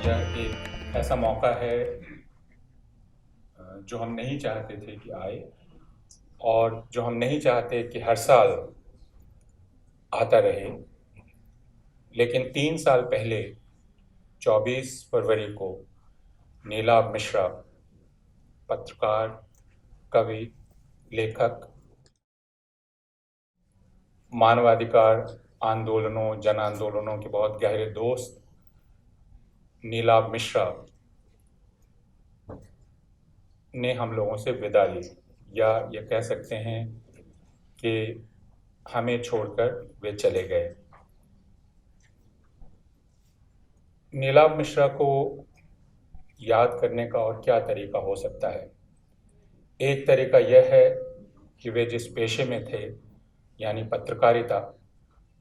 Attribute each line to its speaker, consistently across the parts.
Speaker 1: यह एक ऐसा मौका है जो हम नहीं चाहते थे कि आए और जो हम नहीं चाहते कि हर साल आता रहे। लेकिन 3 साल पहले 24 फरवरी को नीलाभ मिश्रा, पत्रकार, कवि, लेखक, मानवाधिकार आंदोलनों, जन आंदोलनों के बहुत गहरे दोस्त नीलाभ मिश्रा ने हम लोगों से विदा ली, या ये कह सकते हैं कि हमें छोड़कर वे चले गए। नीलाभ मिश्रा को याद करने का और क्या तरीका हो सकता है? एक तरीका यह है कि वे जिस पेशे में थे, यानी पत्रकारिता,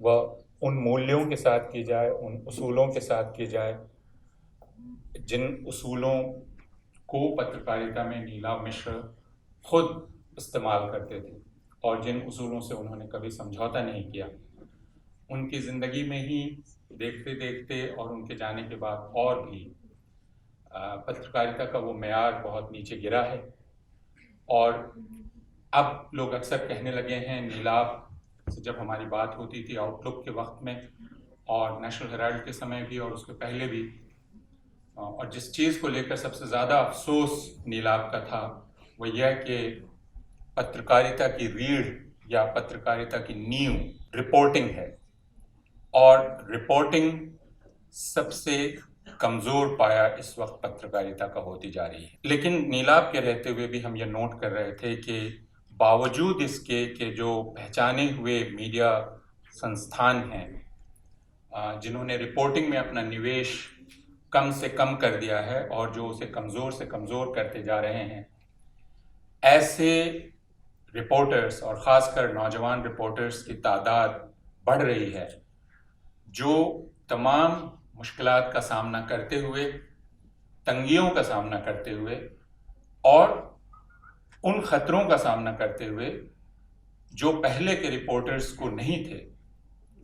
Speaker 1: वह उन मूल्यों के साथ की जाए, उन उसूलों के साथ की जाए जिन उसूलों को पत्रकारिता में नीलाभ मिश्रा खुद इस्तेमाल करते थे और जिन उसूलों से उन्होंने कभी समझौता नहीं किया। उनकी ज़िंदगी में ही देखते देखते और उनके जाने के बाद और भी पत्रकारिता का वो मेयार बहुत नीचे गिरा है। और अब लोग अक्सर कहने लगे हैं, नीलाभ से जब हमारी बात होती थी आउटलुक के वक्त में और नेशनल हेराल्ड के समय भी और उसके पहले भी, और जिस चीज़ को लेकर सबसे ज़्यादा अफसोस नीलाभ का था वो यह कि पत्रकारिता की रीढ़ या पत्रकारिता की नींव रिपोर्टिंग है और रिपोर्टिंग सबसे कमज़ोर पाया इस वक्त पत्रकारिता का होती जा रही है। लेकिन नीलाभ के रहते हुए भी हम ये नोट कर रहे थे कि बावजूद इसके कि जो पहचाने हुए मीडिया संस्थान हैं जिन्होंने रिपोर्टिंग में अपना निवेश कम से कम कर दिया है और जो उसे कमज़ोर से कमज़ोर करते जा रहे हैं, ऐसे रिपोर्टर्स और ख़ासकर नौजवान रिपोर्टर्स की तादाद बढ़ रही है जो तमाम मुश्किलात का सामना करते हुए, तंगियों का सामना करते हुए और उन ख़तरों का सामना करते हुए जो पहले के रिपोर्टर्स को नहीं थे,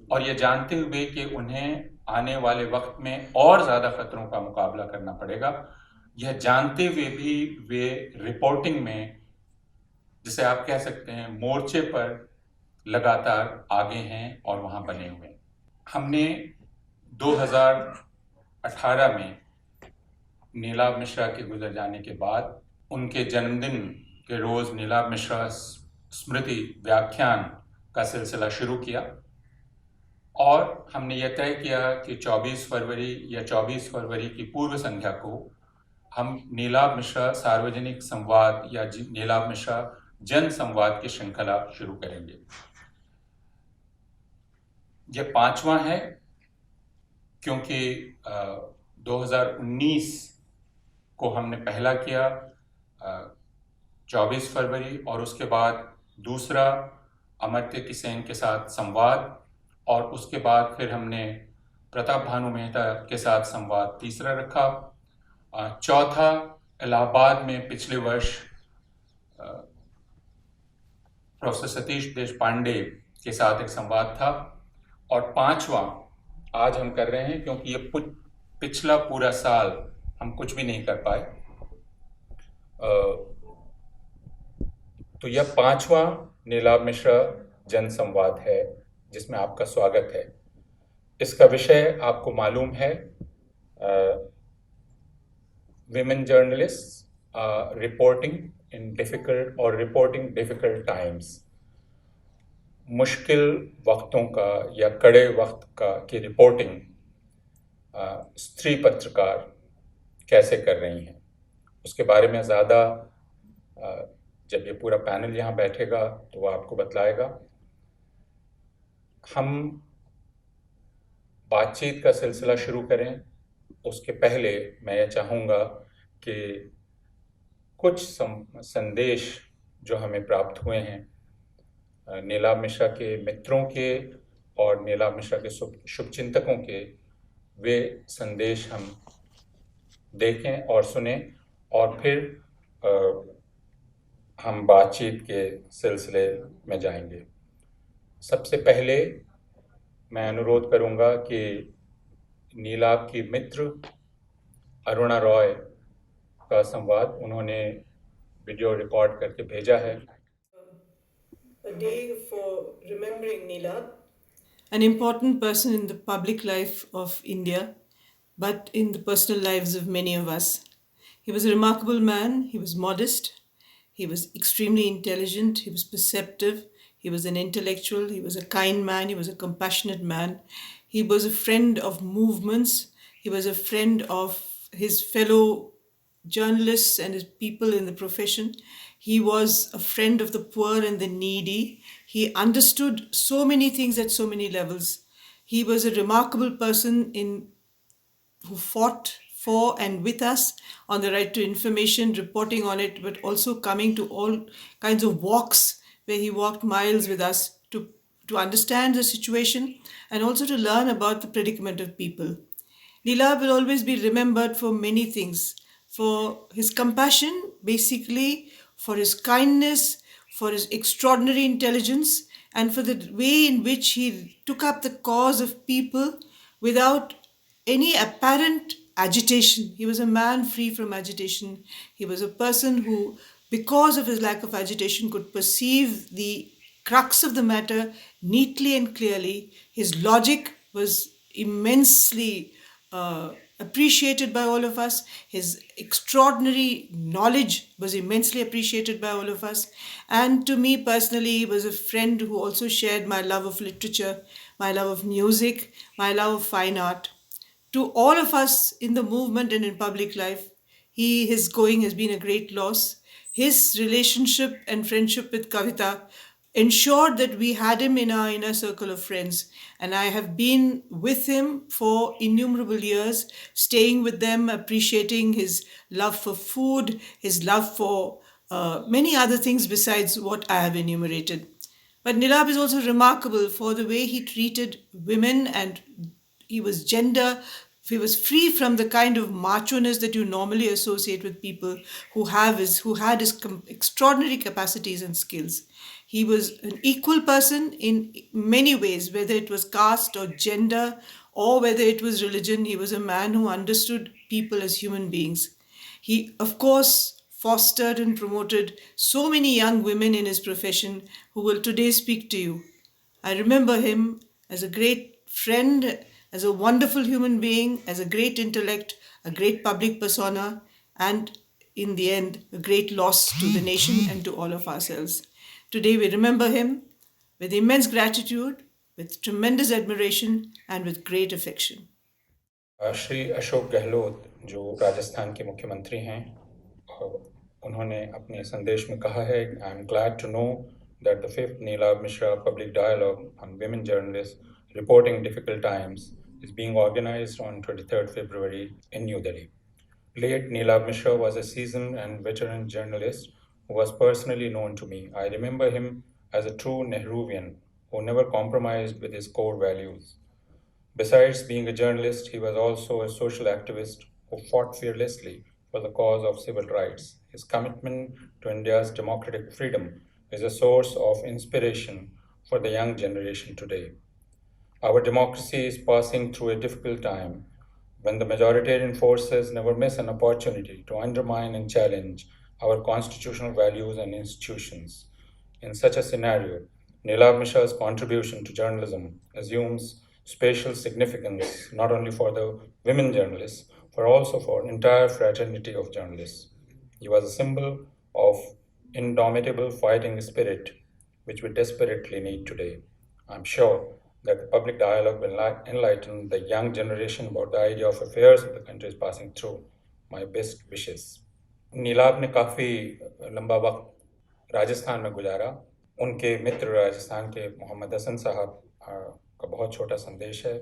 Speaker 1: और ये जानते हुए कि उन्हें आने वाले वक्त में और ज़्यादा ख़तरों का मुकाबला करना पड़ेगा, यह जानते हुए भी वे रिपोर्टिंग में, जिसे आप कह सकते हैं, मोर्चे पर लगातार आगे हैं और वहाँ बने हुए हैं। हमने 2018 में नीलाभ मिश्रा के गुजर जाने के बाद उनके जन्मदिन के रोज़ नीलाभ मिश्रा स्मृति व्याख्यान का सिलसिला शुरू किया और हमने यह तय किया कि 24 फरवरी या 24 फरवरी की पूर्व संध्या को हम नीलाभ मिश्रा सार्वजनिक संवाद या नीलाभ मिश्रा जन संवाद की श्रृंखला शुरू करेंगे। यह 5वां है क्योंकि 2019 को हमने पहला किया 24 फरवरी और उसके बाद दूसरा अमर्त्य सेन के साथ संवाद और उसके बाद फिर हमने प्रताप भानु मेहता के साथ संवाद तीसरा रखा। चौथा इलाहाबाद में पिछले वर्ष प्रोफेसर सतीश देशपांडे के साथ एक संवाद था और 5वां आज हम कर रहे हैं क्योंकि ये पिछला पूरा साल हम कुछ भी नहीं कर पाए। तो यह 5वां नीलाभ मिश्रा जन संवाद है जिसमें आपका स्वागत है। इसका विषय आपको मालूम है, विमेन जर्नलिस्ट रिपोर्टिंग इन डिफ़िकल्ट और रिपोर्टिंग डिफ़िकल्ट टाइम्स। मुश्किल वक्तों का या कड़े वक्त का की रिपोर्टिंग स्त्री पत्रकार कैसे कर रही हैं, उसके बारे में ज़्यादा जब ये पूरा पैनल यहाँ बैठेगा तो वो आपको बतलाएगा। हम बातचीत का सिलसिला शुरू करें उसके पहले मैं ये चाहूँगा कि कुछ संदेश जो हमें प्राप्त हुए हैं नीलाभ मिश्रा के मित्रों के और नीलाभ मिश्रा के शुभचिंतकों के, वे संदेश हम देखें और सुनें और फिर हम बातचीत के सिलसिले में जाएंगे। सबसे पहले मैं अनुरोध करूंगा कि नीलाभ की मित्र अरुणा रॉय का संवाद उन्होंने वीडियो रिकॉर्ड करके भेजा है।
Speaker 2: A day for remembering Nilab, an important person in the public life of India, but in the personal lives of many of us. He was a remarkable man, he was modest, he was extremely intelligent, he was perceptive, he was an intellectual, he was a kind man, he was a compassionate man, he was a friend of movements, he was a friend of his fellow journalists and his people in the profession. He was a friend of the poor and the needy. He understood so many things at so many levels. He was a remarkable person in who fought for and with us on the right to information, reporting on it, but also coming to all kinds of walks where he walked miles with us to understand the situation and also to learn about the predicament of people. Leela will always be remembered for many things, for his compassion, basically, for his kindness, for his extraordinary intelligence, and for the way in which he took up the cause of people without any apparent agitation. He was a man free from agitation. He was a person who, because of his lack of agitation, could perceive the crux of the matter neatly and clearly. His logic was immensely appreciated by all of us. His extraordinary knowledge was immensely appreciated by all of us. And to me personally, he was a friend who also shared my love of literature, my love of music, my love of fine art. To all of us in the movement and in public life, his going has been a great loss. His relationship and friendship with Kavita ensured that we had him in our inner circle of friends. And I have been with him for innumerable years, staying with them, appreciating his love for food, his love for many other things besides what I have enumerated. But Nilab is also remarkable for the way he treated women, and he was gender, he was free from the kind of macho-ness that you normally associate with people who had his extraordinary capacities and skills. He was an equal person in many ways, whether it was caste or gender or whether it was religion. He was a man who understood people as human beings. He, of course, fostered and promoted so many young women in his profession who will today speak to you. I remember him as a great friend, as a wonderful human being, as a great intellect, a great public persona, and in the end, a great loss to the nation and to all of ourselves. Today, we remember him with immense gratitude, with tremendous admiration, and with great affection.
Speaker 1: Shri Ashok Gehlot जो राजस्थान के मुख्यमंत्री हैं, उन्होंने अपने संदेश में कहा है, I am glad to know that the fifth Neelabh Mishra public dialogue on women journalists reporting difficult times is being organized on 23rd February in New Delhi. Late Nilab Mishra was a seasoned and veteran journalist who was personally known to me. I remember him as a true Nehruvian who never compromised with his core values. Besides being a journalist, he was also a social activist who fought fearlessly for the cause of civil rights. His commitment to India's democratic freedom is a source of inspiration for the young generation today. Our democracy is passing through a difficult time when the majoritarian forces never miss an opportunity to undermine and challenge our constitutional values and institutions. In such a scenario, Nilab Mishra's contribution to journalism assumes spatial significance not only for the women journalists, but also for an entire fraternity of journalists. He was a symbol of indomitable fighting spirit, which we desperately need today. I'm sure that the public dialogue will enlighten the young generation about the idea of affairs that the country is passing through. My best wishes. Nilab ने काफ़ी लंबा वक्त राजस्थान में गुजारा। उनके मित्र राजस्थान के मोहम्मद हसन साहब का बहुत छोटा संदेश है।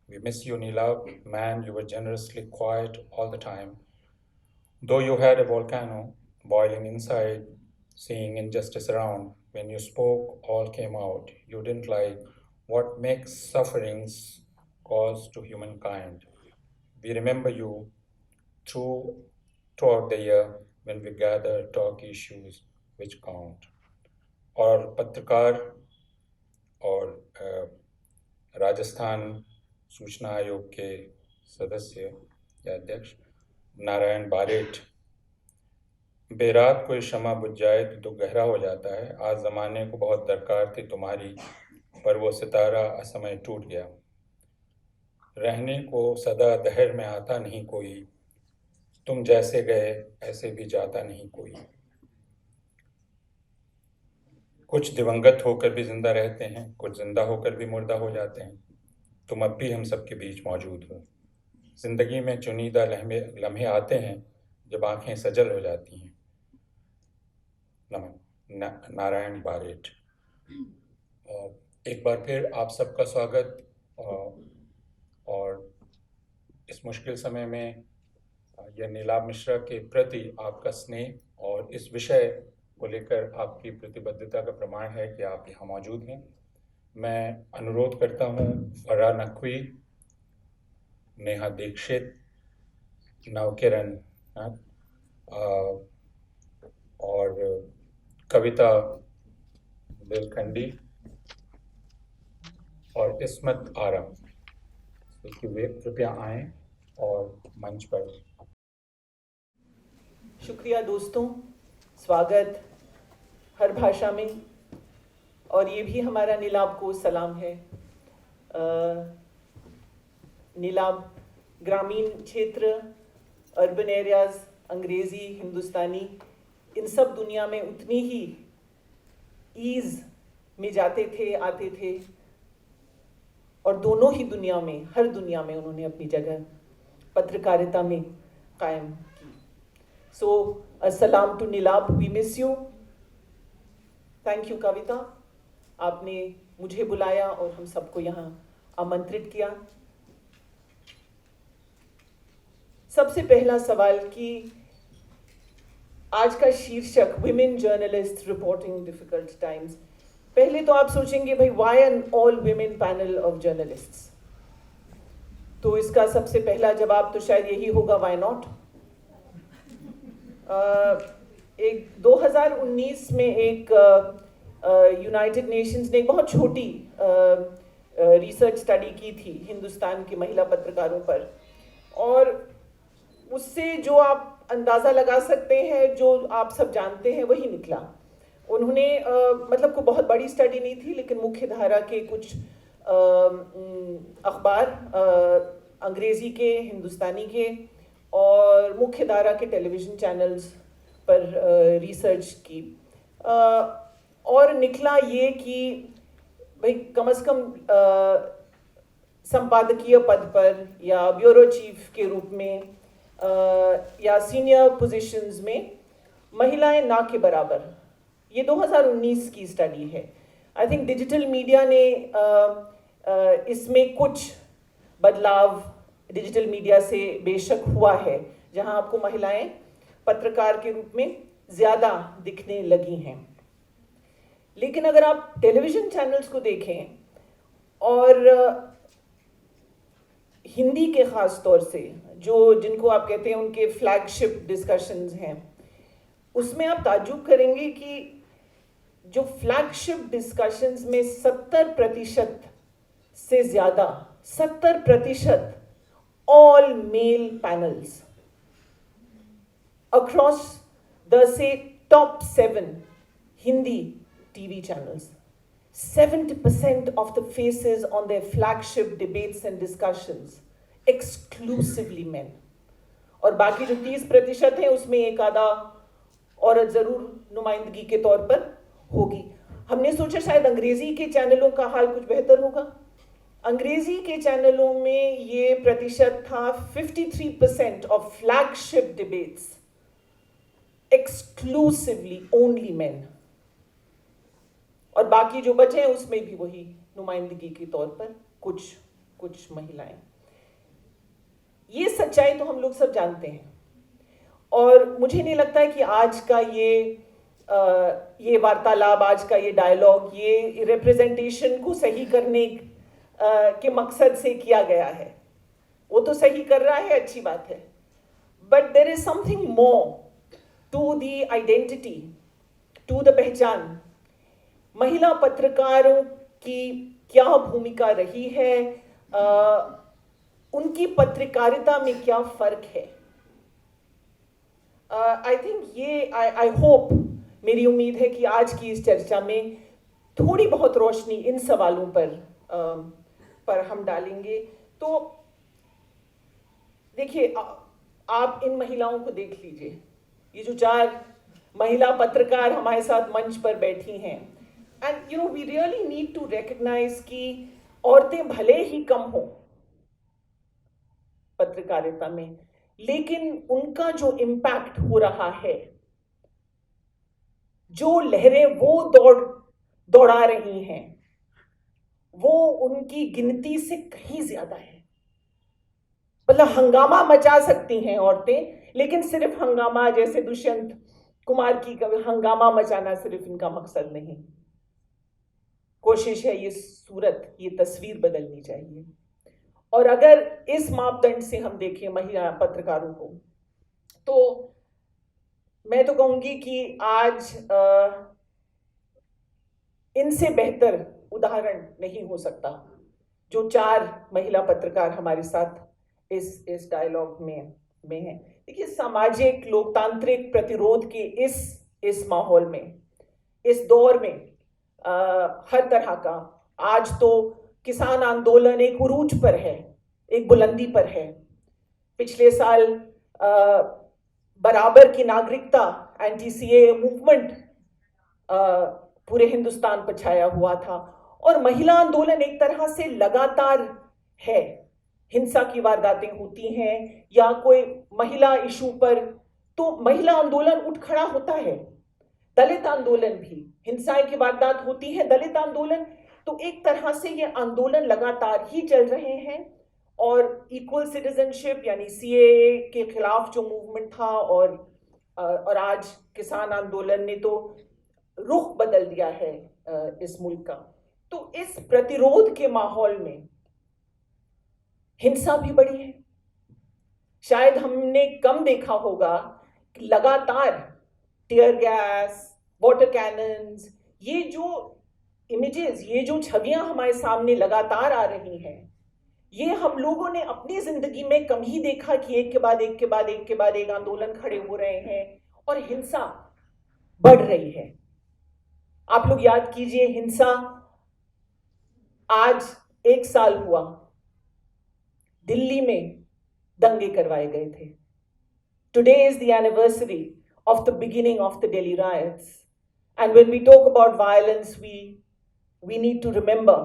Speaker 1: We miss you, Nilab. Man, you were generously quiet all the time. Though you had a volcano boiling inside, seeing injustice around, when you spoke, all came out. You didn't like what makes sufferings cause to humankind. We remember you through throughout the year when we gather, talk issues which count. और पत्रकार और राजस्थान सूचना आयोग के सदस्य या अध्यक्ष नारायण बारेठ। बेरात कोई शमा बुझ जाए तो दुख गहरा हो जाता है। आज ज़माने को बहुत दरकार थी तुम्हारी, पर वो सितारा असमय टूट गया। रहने को सदा दहर में आता नहीं कोई, तुम जैसे गए ऐसे भी जाता नहीं कोई। कुछ दिवंगत होकर भी जिंदा रहते हैं, कुछ जिंदा होकर भी मुर्दा हो जाते हैं। तुम अब भी हम सबके बीच मौजूद हो। जिंदगी में चुनिंदा लम्हे आते हैं जब आंखें सजल हो जाती हैं। नमन। नारायण बारेठ। एक बार फिर आप सबका स्वागत। और इस मुश्किल समय में यह नीलाभ मिश्रा के प्रति आपका स्नेह और इस विषय को लेकर आपकी प्रतिबद्धता का प्रमाण है कि आप यहाँ मौजूद हैं। मैं अनुरोध करता हूँ फराह नकवी, नेहा दीक्षित, नवकिरण और कविता दिलखंडी और इस्मत आरम कि वे कृपया आएं और मंच पर।
Speaker 3: शुक्रिया दोस्तों, स्वागत हर भाषा में। और ये भी हमारा नीलाभ को सलाम है। नीलाभ ग्रामीण क्षेत्र, अर्बन एरियाज, अंग्रेज़ी, हिंदुस्तानी, इन सब दुनिया में उतनी ही ईज़ में जाते थे, आते थे। और दोनों ही दुनिया में, हर दुनिया में उन्होंने अपनी जगह पत्रकारिता में कायम की। सो अस्सलाम to Neelabh, we miss you. Thank you Kavita, आपने मुझे बुलाया और हम सबको यहाँ आमंत्रित किया। सबसे पहला सवाल कि आज का शीर्षक women journalist reporting difficult times. पहले तो आप सोचेंगे भाई why an all women panel of journalists. तो इसका सबसे पहला जवाब तो शायद यही होगा, व्हाई नॉट। एक 2019 में एक यूनाइटेड नेशंस ने एक बहुत छोटी रिसर्च स्टडी की थी हिंदुस्तान की महिला पत्रकारों पर, और उससे जो आप अंदाज़ा लगा सकते हैं, जो आप सब जानते हैं, वही निकला। उन्होंने मतलब को बहुत बड़ी स्टडी नहीं थी, लेकिन मुख्य धारा के कुछ अखबार, अंग्रेज़ी के, हिंदुस्तानी के और मुख्य धारा के टेलीविज़न चैनल्स पर रिसर्च की। और निकला ये कि भाई कम से कम संपादकीय पद पर या ब्यूरो चीफ के रूप में या सीनियर पोजीशंस में महिलाएं ना के बराबर। ये 2019 की स्टडी है। आई थिंक डिजिटल मीडिया ने इसमें कुछ बदलाव डिजिटल मीडिया से बेशक हुआ है, जहां आपको महिलाएं पत्रकार के रूप में ज़्यादा दिखने लगी हैं। लेकिन अगर आप टेलीविज़न चैनल्स को देखें और हिंदी के ख़ास तौर से जिनको आप कहते हैं उनके फ्लैगशिप डिस्कशंस हैं, उसमें आप ताज्जुब करेंगे कि जो फ्लैगशिप डिस्कशंस में 70% से ज़्यादा, 70% all mail panels across the से top 7 Hindi TV channels. 70% of the faces on their flagship debates and discussions exclusively men. और बाकी जो 30% है उसमें एक आधा औरत जरूर नुमाइंदगी के तौर पर होगी। हमने सोचा शायद अंग्रेजी के चैनलों का हाल कुछ बेहतर होगा। अंग्रेजी के चैनलों में ये प्रतिशत था 53% of flagship debates exclusively only men, और बाकी जो बचे हैं उसमें भी वही नुमाइंदगी के तौर पर कुछ महिलाएं। ये सच्चाई तो हम लोग सब जानते हैं, और मुझे नहीं लगता है कि आज का ये वार्तालाप, आज का ये डायलॉग, ये रिप्रेजेंटेशन को सही करने के मकसद से किया गया है। वो तो सही कर रहा है, अच्छी बात है, but there is something more to the identity, to the पहचान। महिला पत्रकारों की क्या भूमिका रही है, उनकी पत्रकारिता में क्या फ़र्क है, आई थिंक ये आई होप, मेरी उम्मीद है कि आज की इस चर्चा में थोड़ी बहुत रोशनी इन सवालों पर हम डालेंगे। तो देखिए, आप इन महिलाओं को देख लीजिए, ये जो 4 महिला पत्रकार हमारे साथ मंच पर बैठी हैं, and you know we really need to recognise कि औरतें भले ही कम हों पत्रकारिता में, लेकिन उनका जो इम्पैक्ट हो रहा है, जो लहरें वो दौड़ा रही हैं, वो उनकी गिनती से कहीं ज्यादा है। मतलब हंगामा मचा सकती हैं औरतें, लेकिन सिर्फ हंगामा, जैसे दुष्यंत कुमार की हंगामा मचाना सिर्फ इनका मकसद नहीं। कोशिश है ये सूरत, ये तस्वीर बदलनी चाहिए। और अगर इस मापदंड से हम देखें महिला पत्रकारों को, तो मैं तो कहूंगी कि आज इनसे बेहतर उदाहरण नहीं हो सकता जो 4 महिला पत्रकार हमारे साथ इस डायलॉग में हैं। देखिए, सामाजिक लोकतांत्रिक प्रतिरोध के इस माहौल में, इस दौर में हर तरह का, आज तो किसान आंदोलन एक उरूज पर है, एक बुलंदी पर है। पिछले साल बराबर की नागरिकता, एंटी सीए मूवमेंट पूरे हिंदुस्तान पर छाया हुआ था, और महिला आंदोलन एक तरह से लगातार है। हिंसा की वारदातें होती हैं या कोई महिला इशू पर, तो महिला आंदोलन उठ खड़ा होता है। दलित आंदोलन भी, हिंसाएं की वारदात होती है, दलित आंदोलन, तो एक तरह से ये आंदोलन लगातार ही चल रहे हैं। और इक्वल सिटीजनशिप यानी सीएए के खिलाफ जो मूवमेंट था, और आज किसान आंदोलन ने तो रुख बदल दिया है इस मुल्क का। तो इस प्रतिरोध के माहौल में हिंसा भी बढ़ी है। शायद हमने कम देखा होगा कि लगातार टीयर गैस, वाटर कैनन्स, ये जो इमेजेस, ये जो छवियां हमारे सामने लगातार आ रही हैं, ये हम लोगों ने अपनी जिंदगी में कम ही देखा कि एक के बाद एक के बाद एक के बाद एक आंदोलन खड़े हो रहे हैं और हिंसा बढ़ रही है। आप लोग याद कीजिए, हिंसा आज 1 साल हुआ, दिल्ली में दंगे करवाए गए थे। Today is the anniversary of the beginning of the Delhi riots. And when we talk about violence, we need to remember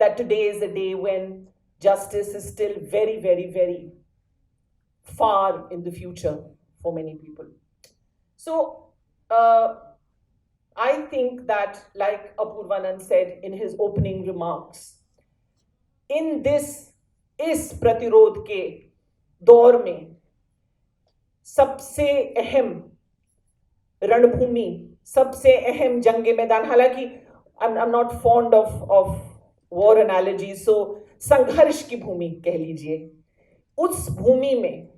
Speaker 3: that today is a day when justice is still very, very, very far in the future for many people. So, I think that, like Apurvanand said in his opening remarks, in इस प्रतिरोध के दौर में सबसे अहम रणभूमि, सबसे अहम जंगे मैदान, हालांकि I am not fond of war analogy, so संघर्ष की भूमि कह लीजिए, उस भूमि में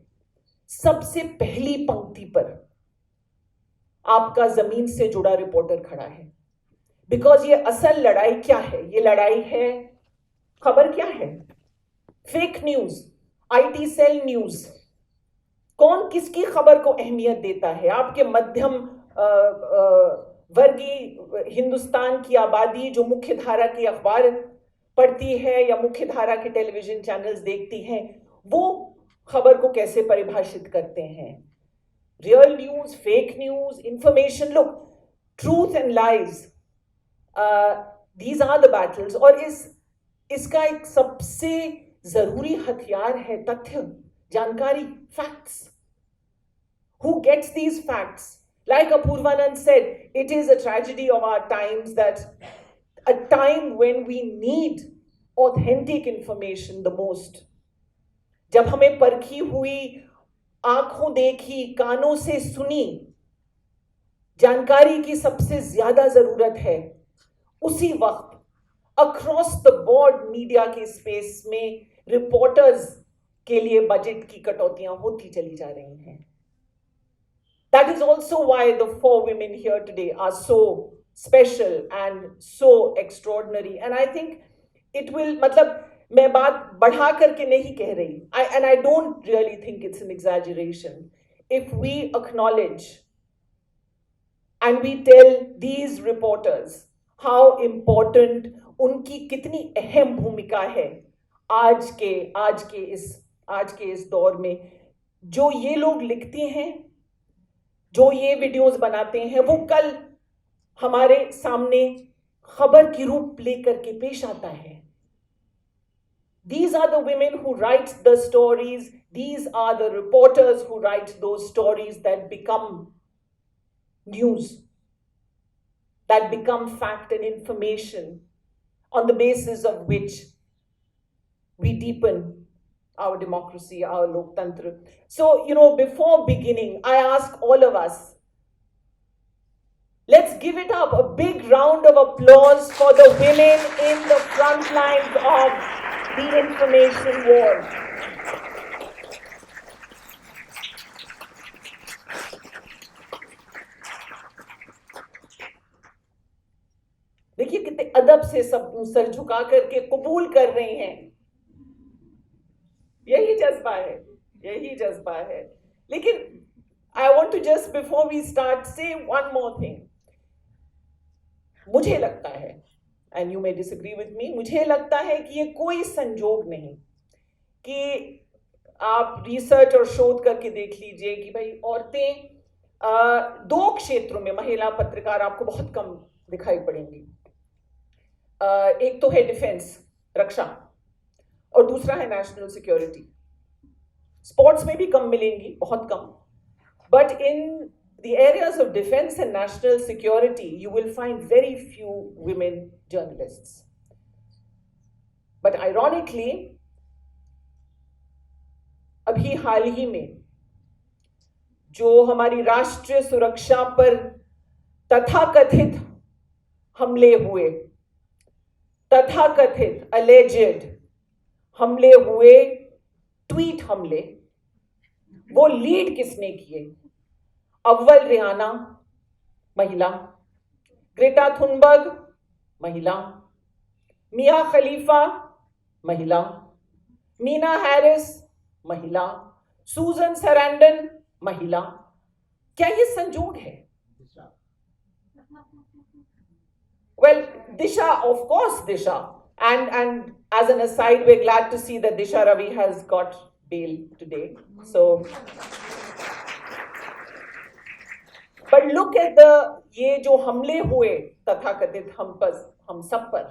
Speaker 3: सबसे पहली पंक्ति पर आपका जमीन से जुड़ा रिपोर्टर खड़ा है। बिकॉज ये असल लड़ाई क्या है? ये लड़ाई है, खबर क्या है? Fake news, IT cell news. कौन किसकी खबर को अहमियत देता है? आपके मध्यम वर्गीय हिंदुस्तान की आबादी जो मुख्य धारा की अखबार पढ़ती है या मुख्य धारा के टेलीविजन चैनल्स देखती हैं, वो खबर को कैसे परिभाषित करते हैं? Real news, fake news, information. Look, truth and lies, these are the battles. और इसका एक सबसे जरूरी हथियार है तथ्य, जानकारी, facts. Who gets these facts? Like Apurvanand said, it is a tragedy of our times that a time when we need authentic information the most, जब हमें परखी हुई, आंखों देखी, कानों से सुनी जानकारी की सबसे ज्यादा जरूरत है, उसी वक्त अक्रॉस द बोर्ड मीडिया के स्पेस में रिपोर्टर्स के लिए बजट की कटौतियां होती चली जा रही हैं। That is also why the 4 women here today are so special and so extraordinary. And I think it will, मतलब मैं बात बढ़ा करके नहीं कह रही, and I don't really think it's an exaggeration. if we acknowledge and we tell these reporters how important, उनकी कितनी अहम भूमिका है आज के इस दौर में। जो ये लोग लिखते हैं, जो ये वीडियोस बनाते हैं, वो कल हमारे सामने खबर की रूप लेकर के पेश आता है। These are the women who write the stories. These are the reporters who write those stories that become news, that become fact and information, on the basis of which we deepen our democracy, our loktantra. So, before beginning, I ask all of us, let's give it up, a big round of applause for the women in the front lines of the information war. देखिए कितने अदब से सब sir झुका करके कबूल कर रहे हैं। यही जज्बा है। लेकिन I want to just, before we start, say one more thing. मुझे लगता है, and you may disagree with me, मुझे लगता है कि ये कोई संजोग नहीं कि आप रिसर्च और शोध करके देख लीजिए कि भाई औरतें दो क्षेत्रों में, महिला पत्रकार आपको बहुत कम दिखाई पड़ेंगी। एक तो है डिफेंस, रक्षा, और दूसरा है नेशनल सिक्योरिटी। स्पोर्ट्स में भी कम मिलेंगी, बहुत कम, but in the areas of defense and national security, you will find very few women journalists. But ironically, अभी हाल ही में जो हमारी राष्ट्रीय सुरक्षा पर तथाकथित हमले हुए, तथाकथित alleged हमले हुए, ट्वीट हमले, वो लीड किसने किए? अव्वल रिहाना, महिला, ग्रेटा थुनबर्ग, महिला, मिया खलीफा, महिला, मीना हैरिस, महिला, सूजन सरैंडन, महिला। क्या ये संजोग है? Well, Disha, of course, Disha, and as an aside, we're glad to see that Disha Ravi has got bail today. So. But look at ये जो हमले हुए तथाकथित हम सब पर,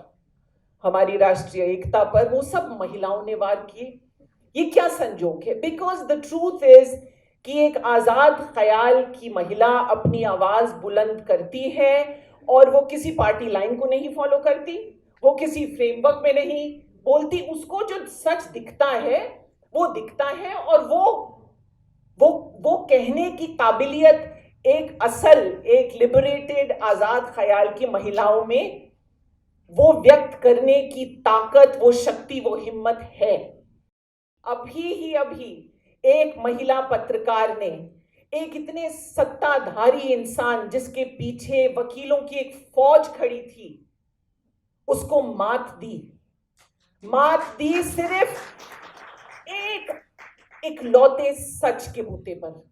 Speaker 3: हमारी राष्ट्रीय एकता पर, वो सब महिलाओं ने वार किए। ये क्या संजोग है? Because the truth is कि एक आजाद ख्याल की महिला अपनी आवाज बुलंद करती है और वो किसी पार्टी लाइन को नहीं फॉलो करती, वो किसी फ्रेमवर्क में नहीं बोलती, उसको जो सच दिखता है वो दिखता है, और वो कहने की काबिलियत एक लिबरेटेड आजाद ख्याल की महिलाओं में वो व्यक्त करने की ताकत, वो शक्ति, वो हिम्मत है। अभी एक महिला पत्रकार ने एक इतने सत्ताधारी इंसान जिसके पीछे वकीलों की एक फौज खड़ी थी, उसको मात दी सिर्फ एक लौते सच के बूते पर।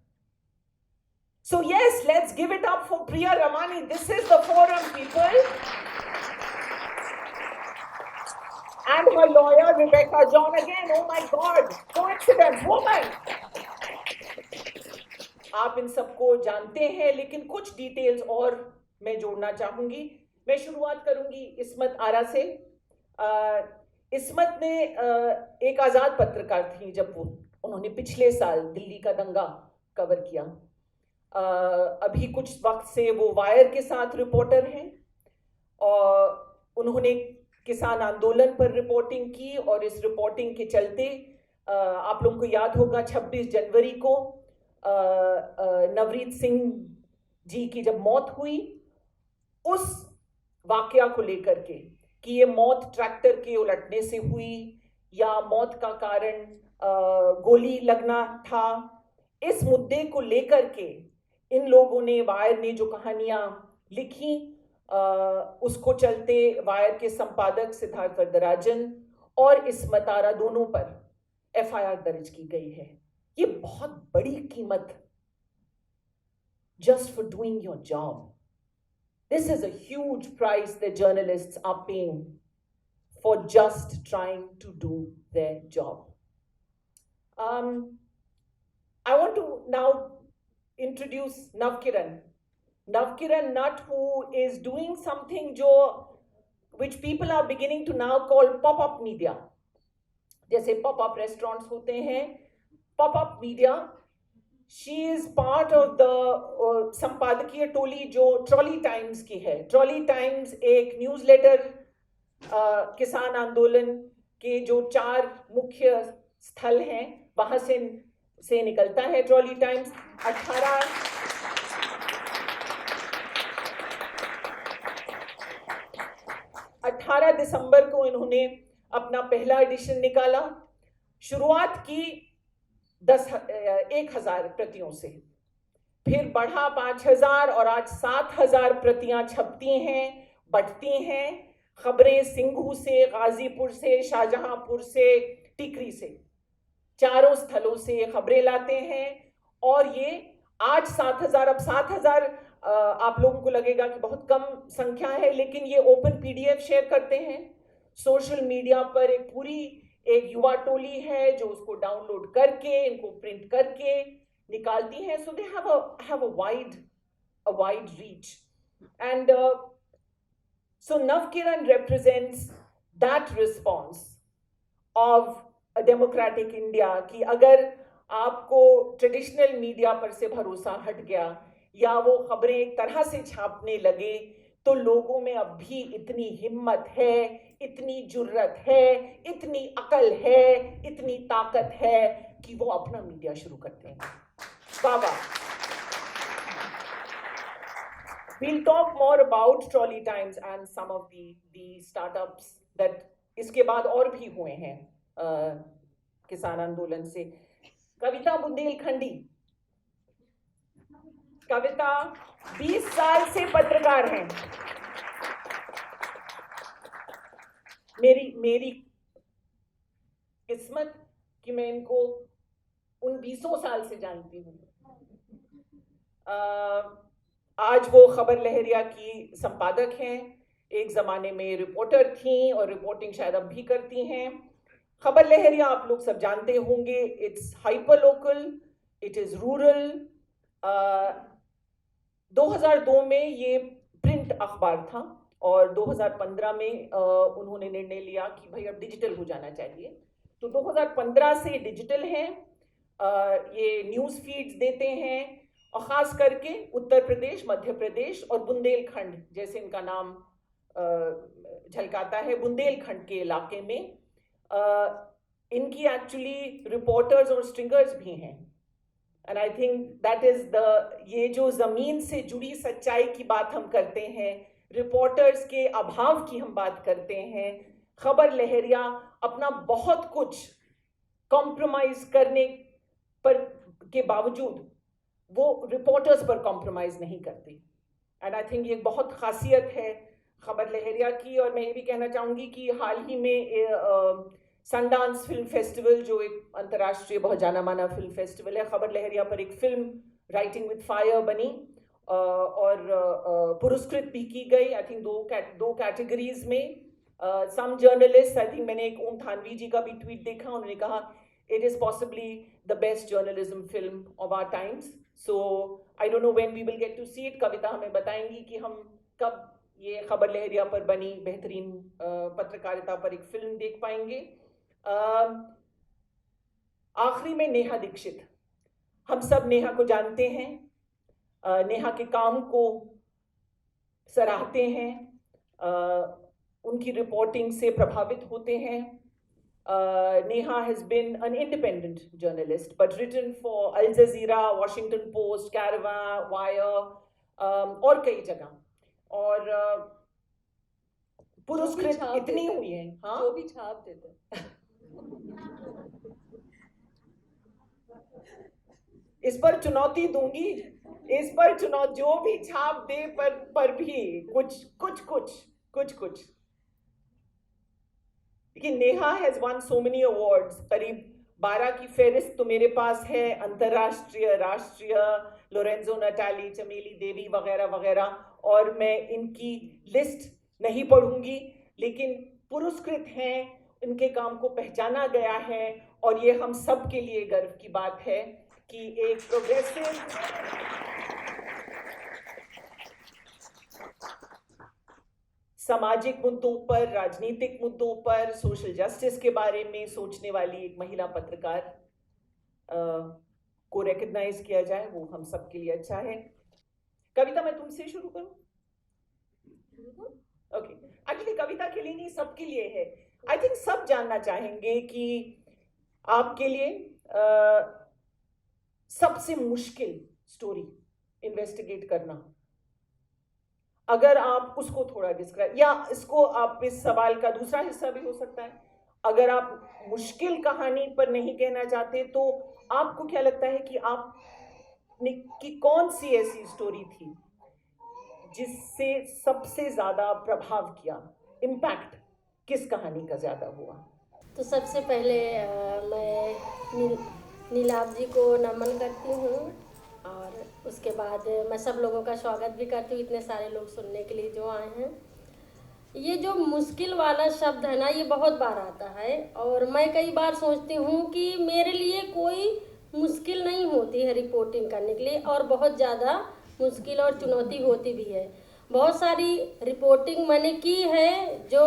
Speaker 3: So yes, let's give it up for Priya Ramani. This is the forum, people. And her lawyer, Rebecca John, again, oh my God, coincidence, woman. आप इन सबको जानते हैं, लेकिन कुछ डिटेल्स और मैं जोड़ना चाहूंगी। मैं शुरुआत करूंगी इस्मत आरा से। इस्मत ने एक आजाद पत्रकार थी जब उन्होंने पिछले साल दिल्ली का दंगा कवर किया। अभी कुछ वक्त से वो वायर के साथ रिपोर्टर हैं और उन्होंने किसान आंदोलन पर रिपोर्टिंग की, और इस रिपोर्टिंग के चलते आप लोगों को याद होगा 26 जनवरी को नवरीत सिंह जी की जब मौत हुई, उस वाकया को लेकर के कि ये मौत ट्रैक्टर के उलटने से हुई या मौत का कारण गोली लगना था, इस मुद्दे को लेकर के इन लोगों ने, वायर ने जो कहानियां लिखी, उसको चलते वायर के संपादक सिद्धार्थ वरदराजन और इस्मत आरा दोनों पर एफआईआर दर्ज की गई है। ये बहुत बड़ी कीमत just for doing your job. This is a huge price that journalists are paying for just trying to do their job. I want to now introduce Navkiran. Navkiran Nath, who is doing something which people are beginning to now call pop-up media. जैसे pop-up restaurants होते हैं, pop-up media. She is part of the संपादकीय टोली जो trolley times की है. Trolley times एक newsletter किसान आंदोलन के जो 4 मुख्य स्थल हैं वहां से निकलता है. ट्रॉली टाइम्स 18 दिसंबर को इन्होंने अपना पहला एडिशन निकाला. शुरुआत की 1000 प्रतियों से, फिर बढ़ा 5000 और आज 7000 प्रतियां छपती हैं, बढ़ती हैं. खबरें सिंघू से, गाजीपुर से, शाहजहांपुर से, टिकरी से, चारों स्थलों से खबरें लाते हैं. और ये आज 7000, अब 7000 आप लोगों को लगेगा कि बहुत कम संख्या है, लेकिन ये ओपन पीडीएफ शेयर करते हैं. सोशल मीडिया पर एक युवा टोली है जो उसको डाउनलोड करके, इनको प्रिंट करके निकालती है. So they have a wide reach. And so Navkiran represents that response of a democratic India कि अगर आपको ट्रेडिशनल मीडिया पर से भरोसा हट गया या वो खबरें एक तरह से छापने लगे, तो लोगों में अब भी इतनी हिम्मत है, इतनी जुर्रत है, इतनी अकल है, इतनी ताकत है कि वो अपना मीडिया शुरू करते हैं. बाबा. We'll talk more about Trolley Times and some of the startups that इसके बाद और भी हुए हैं किसान आंदोलन से. कविता बुंदेलखंडी. कविता 20 साल से पत्रकार हैं. मेरी किस्मत कि मैं इनको उन 20 साल से जानती हूँ. आज वो खबर लहरिया की संपादक हैं. एक ज़माने में रिपोर्टर थीं और रिपोर्टिंग शायद अब भी करती हैं. खबर लहरिया आप लोग सब जानते होंगे. It's hyper local, it is rural. 2002 में ये प्रिंट अखबार था और 2015 में उन्होंने निर्णय लिया कि भाई अब डिजिटल हो जाना चाहिए. तो 2015 से डिजिटल हैं. ये न्यूज़ फीड्स देते हैं और ख़ास करके उत्तर प्रदेश, मध्य प्रदेश और बुंदेलखंड, जैसे इनका नाम झलकाता है, बुंदेलखंड के इलाके में इनकी एक्चुअली रिपोर्टर्स और स्ट्रिंगर्स भी हैं. And I think that is ये जो ज़मीन से जुड़ी सच्चाई की बात हम करते हैं, रिपोर्टर्स के अभाव की हम बात करते हैं, खबर लहरिया अपना बहुत कुछ कॉम्प्रोमाइज़ करने पर के बावजूद वो रिपोर्टर्स पर कॉम्प्रोमाइज़ नहीं करती. एंड आई थिंक ये बहुत खासियत है खबर लहरिया की. और मैं ये भी कहना चाहूँगी कि हाल ही में सनडांस फिल्म फेस्टिवल, जो एक अंतर्राष्ट्रीय बहुत जाना माना फिल्म फेस्टिवल है, खबर लहरिया पर एक फिल्म राइटिंग विद फायर बनी और पुरस्कृत भी की गई. आई थिंक दो कैटेगरीज में. सम जर्नलिस्ट, आई थिंक मैंने एक ओम थानवी जी का भी ट्वीट देखा, उन्होंने कहा it is possibly the best journalism film of our times. So I don't know when we will get to see it. कविता हमें बताएंगी कि हम कब ये खबर लहरिया पर बनी बेहतरीन पत्रकारिता पर एक फिल्म देख पाएंगे. आखिरी में नेहा दीक्षित. हम सब नेहा को जानते हैं, नेहा के काम को सराहते हैं, उनकी रिपोर्टिंग से प्रभावित होते हैं. Neha has been an independent journalist, but written for Al Jazeera, Washington Post, Caravan, Wire, और कई जगह. और पुरस्कृत इतनी हुई है. हाँ,
Speaker 4: जो भी छाप देते.
Speaker 3: इस पर चुनौती दूंगी, इस पर जो भी छाप दे पर भी कुछ. लेकिन Neha has won so many awards, करीब 12 की फेहरिस्त तो मेरे पास है, अंतर्राष्ट्रीय, राष्ट्रीय, लोरेंजो नटाली, चमेली देवी वगैरह वगैरह, और मैं इनकी लिस्ट नहीं पढ़ूंगी, लेकिन पुरस्कृत हैं, इनके काम को पहचाना गया है, और ये हम सब के लिए गर्व की बात है कि एक प्रोग्रेसिव सामाजिक मुद्दों पर, राजनीतिक मुद्दों पर, सोशल जस्टिस के बारे में सोचने वाली एक महिला पत्रकार को रिकॉग्नाइज किया जाए, वो हम सब के लिए अच्छा है। कविता, मैं तुमसे शुरू करूं? ओके, एक्चुअली कविता के लिए नहीं, सबके लिए है। आई थिंक सब जानना चाहेंगे कि आपके लिए सबसे मुश्किल स्टोरी इन्वेस्टिगेट करना, अगर आप उसको थोड़ा डिस्क्राइब, या इसको आप इस सवाल का दूसरा हिस्सा भी हो सकता है, अगर आप मुश्किल कहानी पर नहीं कहना चाहते तो आपको क्या लगता है कि आप की कौन सी ऐसी स्टोरी थी जिससे सबसे ज्यादा प्रभाव किया, इम्पैक्ट किस कहानी का ज्यादा हुआ?
Speaker 4: तो सबसे पहले मैं नीलाभ जी को नमन करती हूँ, और उसके बाद मैं सब लोगों का स्वागत भी करती हूँ, इतने सारे लोग सुनने के लिए जो आए हैं। ये जो मुश्किल वाला शब्द है ना, ये बहुत बार आता है, और मैं कई बार सोचती हूँ कि मेरे लिए कोई मुश्किल नहीं होती है रिपोर्टिंग करने के लिए, और बहुत ज़्यादा मुश्किल और चुनौती होती भी है। बहुत सारी रिपोर्टिंग मैंने की है जो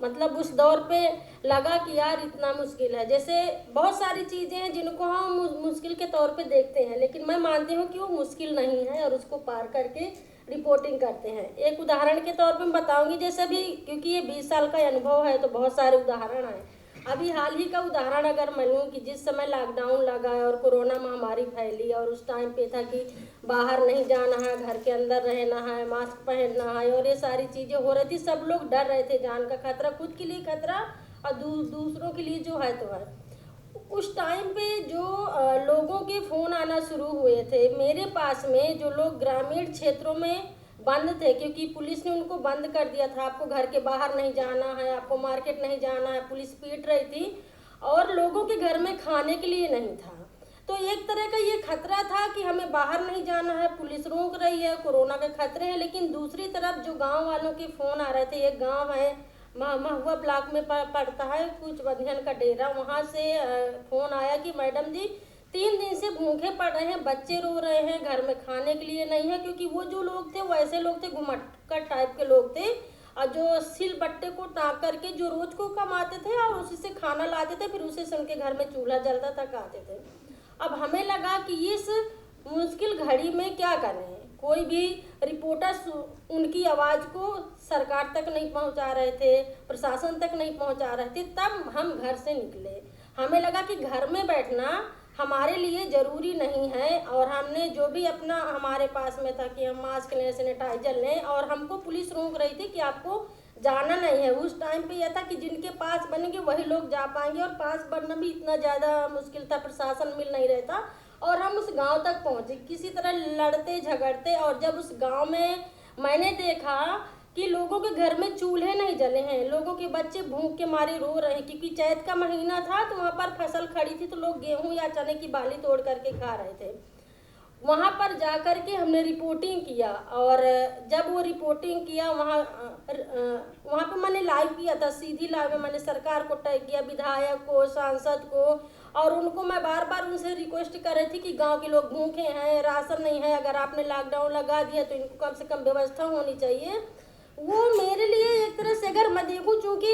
Speaker 4: मतलब उस दौर पे लगा कि यार इतना मुश्किल है। जैसे बहुत सारी चीज़ें हैं जिनको हम मुश्किल के तौर पे देखते हैं, लेकिन मैं मानती हूँ कि वो मुश्किल नहीं है और उसको पार करके रिपोर्टिंग करते हैं। एक उदाहरण के तौर पे मैं बताऊँगी, जैसे अभी क्योंकि ये 20 साल का अनुभव है तो बहुत सारे उदाहरण हैं। अभी हाल ही का उदाहरण अगर मैं लूँ कि जिस समय लॉकडाउन लगा और कोरोना महामारी फैली, और उस टाइम पे था कि बाहर नहीं जाना है, घर के अंदर रहना है, मास्क पहनना है, और ये सारी चीज़ें हो रही थी। सब लोग डर रहे थे, जान का खतरा, खुद के लिए खतरा और दूसरों के लिए जो है तो है। उस टाइम पे जो लोगों के फ़ोन आना शुरू हुए थे मेरे पास में, जो लोग ग्रामीण क्षेत्रों में बंद थे, क्योंकि पुलिस ने उनको बंद कर दिया था, आपको घर के बाहर नहीं जाना है, आपको मार्केट नहीं जाना है, पुलिस पीट रही थी, और लोगों के घर में खाने के लिए नहीं था। तो एक तरह का ये खतरा था कि हमें बाहर नहीं जाना है, पुलिस रोक रही है, कोरोना के खतरे हैं। लेकिन दूसरी तरफ जो गांव वालों के फ़ोन आ रहे थे, एक गांव है महुआ ब्लॉक में पड़ता है, कुछ बधियन का डेरा, वहाँ से फ़ोन आया कि मैडम जी 3 दिन से भूखे पड़ रहे हैं, बच्चे रो रहे हैं, घर में खाने के लिए नहीं है। क्योंकि वो जो लोग थे वो ऐसे लोग थे, घुमक्कड़ टाइप के लोग थे, और जो सिल बट्टे को टाँग करके जो रोज को कमाते थे और उसी से खाना लाते थे, फिर उसी से उनके घर में चूल्हा जलता था, खाते थे। अब हमें लगा कि इस मुश्किल घड़ी में क्या करें। कोई भी रिपोर्टर्स उनकी आवाज़ को सरकार तक नहीं पहुंचा रहे थे, प्रशासन तक नहीं पहुंचा रहे थे। तब हम घर से निकले। हमें लगा कि घर में बैठना हमारे लिए ज़रूरी नहीं है, और हमने जो भी अपना हमारे पास में था कि हम मास्क लें, सैनिटाइजर लें, और हमको पुलिस रोक रही थी कि आपको जाना नहीं है। उस टाइम पे यह था कि जिनके पास बनेंगे वही लोग जा पाएंगे, और पास बनना भी इतना ज़्यादा मुश्किल था, प्रशासन मिल नहीं रहता। और हम उस गांव तक पहुंचे किसी तरह लड़ते झगड़ते, और जब उस गांव में मैंने देखा कि लोगों के घर में चूल्हे नहीं जले हैं, लोगों के बच्चे भूख के मारे रो रहे हैं, क्योंकि चैत का महीना था तो वहाँ पर फसल खड़ी थी, तो लोग गेहूं या चने की बाली तोड़ करके खा रहे थे। वहाँ पर जा कर के हमने रिपोर्टिंग किया, और जब वो रिपोर्टिंग किया वहाँ पर मैंने लाइव किया था, सीधी लाइव में मैंने सरकार को टैग किया, विधायक को, सांसद को, और उनको मैं बार बार उनसे रिक्वेस्ट कर रही थी कि गांव के लोग भूखे हैं, राशन नहीं है, अगर आपने लॉकडाउन लगा दिया तो इनको कम से कम व्यवस्था होनी चाहिए। वो मेरे लिए एक तरह से अगर मैं देखूँ, चूँकि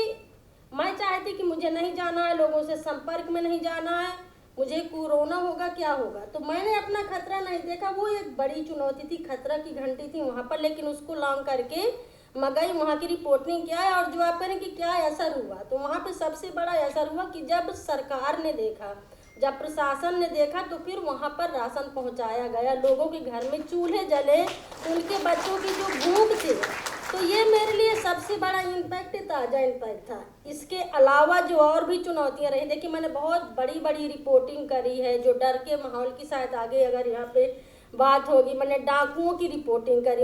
Speaker 4: मैं चाहती कि मुझे नहीं जाना है, लोगों से संपर्क में नहीं जाना है, मुझे कोरोना होगा क्या होगा, तो मैंने अपना खतरा नहीं देखा। वो एक बड़ी चुनौती थी, खतरा की घंटी थी वहाँ पर, लेकिन उसको लांग करके मैं गई, वहाँ की रिपोर्टिंग किया है। और जो आप करें कि क्या असर हुआ, तो वहाँ पे सबसे बड़ा असर हुआ कि जब सरकार ने देखा, जब प्रशासन ने देखा, तो फिर वहाँ पर राशन पहुँचाया गया, लोगों के घर में चूल्हे जले, उनके बच्चों की जो भूख थी, तो ये मेरे लिए सबसे बड़ा इम्पैक्ट, ताज़ा इम्पैक्ट था। इसके अलावा जो और भी चुनौतियाँ रही, देखिए मैंने बहुत बड़ी बड़ी रिपोर्टिंग करी है जो डर के माहौल की शायद आगे अगर यहाँ पे बात होगी। मैंने डाकुओं की रिपोर्टिंग करी।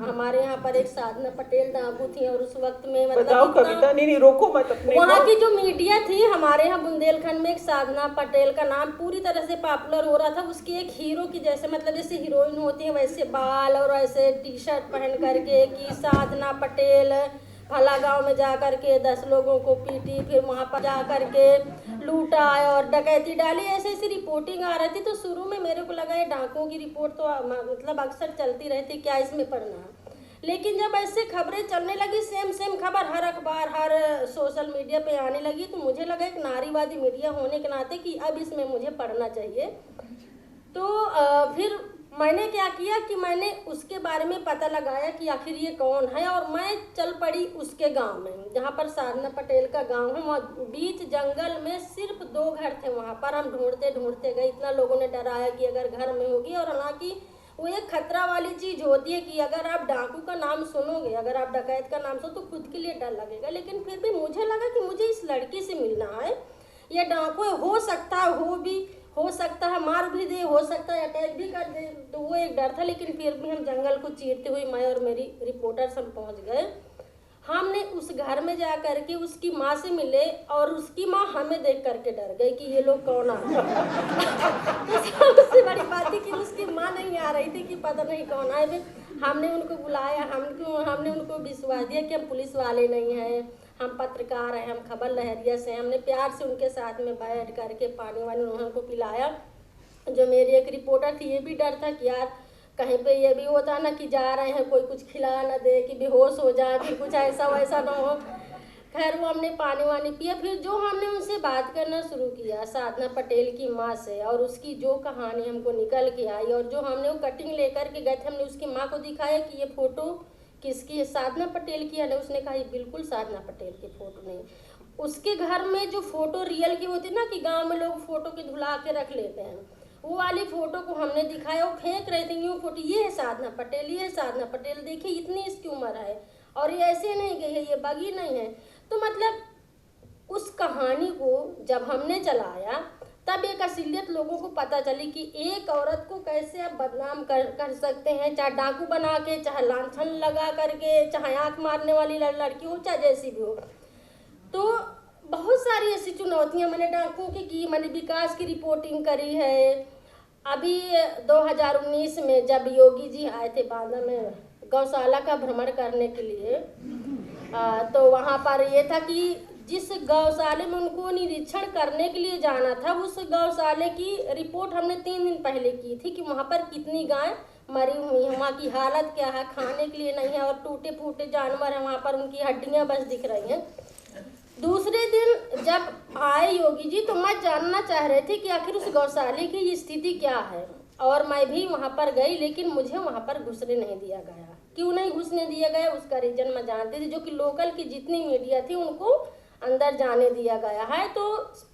Speaker 4: हमारे यहाँ पर एक साधना पटेल डाकू थी और उस वक्त में मतलब
Speaker 3: बताओ कविता, नहीं रोको मत अपने
Speaker 4: वहाँ
Speaker 3: को।
Speaker 4: की जो मीडिया थी, हमारे यहाँ बुंदेलखंड में एक साधना पटेल का नाम पूरी तरह से पॉपुलर हो रहा था। उसकी एक हीरो की जैसे मतलब जैसे हीरोइन होती है वैसे बाल और ऐसे टी शर्ट पहन करके कि साधना पटेल फला गांव में जा करके 10 लोगों को पीटी, फिर वहाँ पर जा करके लूटा और डकैती डाली, ऐसे ऐसी रिपोर्टिंग आ रही थी। तो शुरू में मेरे को लगा ये डाकुओं की रिपोर्ट तो मतलब अक्सर चलती रहती, क्या इसमें पढ़ना है। लेकिन जब ऐसे खबरें चलने लगी, सेम खबर हर अखबार हर सोशल मीडिया पे आने लगी, तो मुझे लगा एक नारीवादी मीडिया होने के नाते कि अब इसमें मुझे पढ़ना चाहिए। तो फिर मैंने क्या किया कि मैंने उसके बारे में पता लगाया कि आखिर ये कौन है, और मैं चल पड़ी उसके गांव में जहाँ पर साधना पटेल का गांव है। वहाँ बीच जंगल में सिर्फ 2 घर थे। वहाँ पर हम ढूंढते ढूंढते गए। इतना लोगों ने डराया कि अगर घर में होगी, और हालांकि वो एक खतरा वाली चीज होती है कि अगर आप डाकू का नाम सुनोगे, अगर आप डकैत का नाम सुनो तो खुद के लिए डर लगेगा। लेकिन फिर भी मुझे लगा कि मुझे इस लड़की से मिलना है। ये डाकू हो सकता है मार भी दे, हो सकता है अटैक भी कर दे, तो वो एक डर था। लेकिन फिर भी हम जंगल को चीरते हुए, मैं और मेरी रिपोर्टर्स हम पहुंच गए। हमने उस घर में जा करके उसकी माँ से मिले, और उसकी माँ हमें देख करके डर गई कि ये लोग कौन आ रहे हैं। तो सबसे बड़ी बात थी कि उसकी माँ नहीं आ रही थी कि पता नहीं कौन आए। फिर हमने उनको बुलाया, हमने उनको विश्वास दिया कि हम पुलिस वाले नहीं हैं, हम पत्रकार हैं, हम खबर लहरिया से। हमने प्यार से उनके साथ में बैठ करके पानी वानी उनको पिलाया। जो मेरी एक रिपोर्टर थी, ये भी डर था कि यार कहीं पे ये भी होता ना कि जा रहे हैं कोई कुछ खिला ना दे कि बेहोश हो जाए, फिर कुछ ऐसा वैसा ना हो। खैर वो हमने पानी वानी पिया। फिर जो हमने उनसे बात करना शुरू किया साधना पटेल की माँ से, और उसकी जो कहानी हमको निकल के आई, और जो हमने वो कटिंग लेकर के गए थे, हमने उसकी माँ को दिखाया कि ये फ़ोटो किसकी है, साधना पटेल की है ना। उसने कहा ये बिल्कुल साधना पटेल की फ़ोटो नहीं। उसके घर में जो फ़ोटो रियल की होती ना कि गाँव में लोग फ़ोटो की धुला के रख लेते हैं, वो वाली फ़ोटो को हमने दिखाया। वो फेंक रहे थे यूँ फोटो, ये है साधना पटेल, ये है साधना पटेल, देखिए इतनी इसकी उम्र है और ये ऐसे नहीं गई है, ये बगी नहीं है। तो मतलब उस कहानी को जब हमने चलाया तब एक असलियत लोगों को पता चली कि एक औरत को कैसे आप बदनाम कर सकते हैं, चाहे डाकू बना के, चाहे लांछन लगा करके, चाहे आँख मारने वाली लड़की हो, चाहे जैसी भी हो। तो बहुत सारी ऐसी चुनौतियां मैंने डाकुओं की मैंने विकास की रिपोर्टिंग करी है। अभी 2019 में जब योगी जी आए थे बांदा में गौशाला का भ्रमण करने के लिए, तो वहाँ पर ये था कि जिस गौशाले में उनको निरीक्षण करने के लिए जाना था, उस गौशाले की रिपोर्ट हमने 3 दिन पहले की थी कि वहाँ पर कितनी गाय मरी हुई हैं, वहाँ की हालत क्या है, खाने के लिए नहीं है, और टूटे फूटे जानवर हैं वहाँ पर, उनकी हड्डियाँ बस दिख रही हैं। दूसरे दिन जब आए योगी जी तो मैं जानना चाह रही थी कि आखिर उस गौशाले की स्थिति क्या है, और मैं भी वहाँ पर गई, लेकिन मुझे वहाँ पर घुसने नहीं दिया गया। क्यों नहीं घुसने दिया गया उसका रीज़न मैं जानती थी, जो कि लोकल की जितनी मीडिया थी उनको अंदर जाने दिया गया है। तो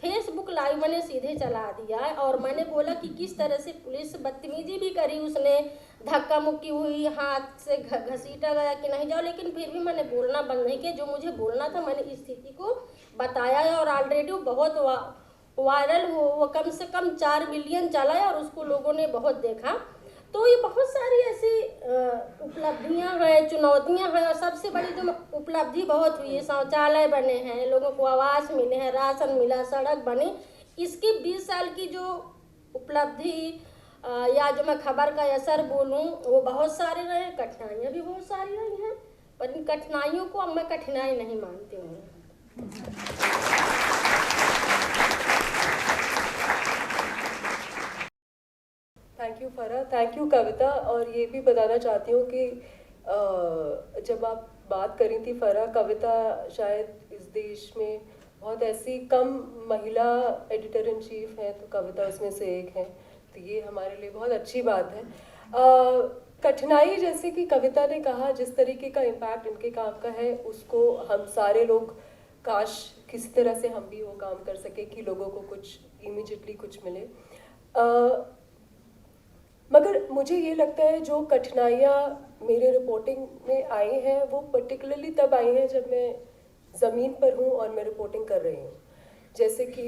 Speaker 4: फेसबुक लाइव मैंने सीधे चला दिया है, और मैंने बोला कि किस तरह से पुलिस बदतमीजी भी करी, उसने धक्का मुक्की हुई, हाथ से घसीटा गया कि नहीं जाओ, लेकिन फिर भी मैंने बोलना बंद नहीं किया। जो मुझे बोलना था मैंने इस स्थिति को बताया है, और ऑलरेडी बहुत वायरल वो कम से कम 4 मिलियन चला है, और उसको लोगों ने बहुत देखा। तो ये बहुत सारी ऐसी उपलब्धियां हैं, चुनौतियां हैं, और सबसे बड़ी जो उपलब्धि बहुत हुई है, शौचालय बने हैं, लोगों को आवास मिले हैं, राशन मिला, सड़क बनी। इसकी 20 साल की जो उपलब्धि या जो मैं खबर का असर बोलूं वो बहुत सारे रहे, कठिनाइयाँ भी बहुत सारी रही हैं, पर इन कठिनाइयों को अब मैं कठिनाई नहीं मानती हूँ।
Speaker 5: थैंक यू फरा, थैंक यू कविता। और ये भी बताना चाहती हूँ कि जब आप बात करी थी फरा, कविता शायद इस देश में बहुत ऐसी कम महिला एडिटर इन चीफ हैं, तो कविता उसमें से एक है, तो ये हमारे लिए बहुत अच्छी बात है। कठिनाई जैसे कि कविता ने कहा, जिस तरीके का इम्पैक्ट इनके काम का है उसको हम सारे लोग काश किसी तरह से हम भी वो काम कर सके कि लोगों को कुछ इमीडिएटली कुछ मिले। मगर मुझे ये लगता है जो कठिनाइयाँ मेरे रिपोर्टिंग में आई हैं वो पर्टिकुलरली तब आई हैं जब मैं ज़मीन पर हूँ और मैं रिपोर्टिंग कर रही हूँ। जैसे कि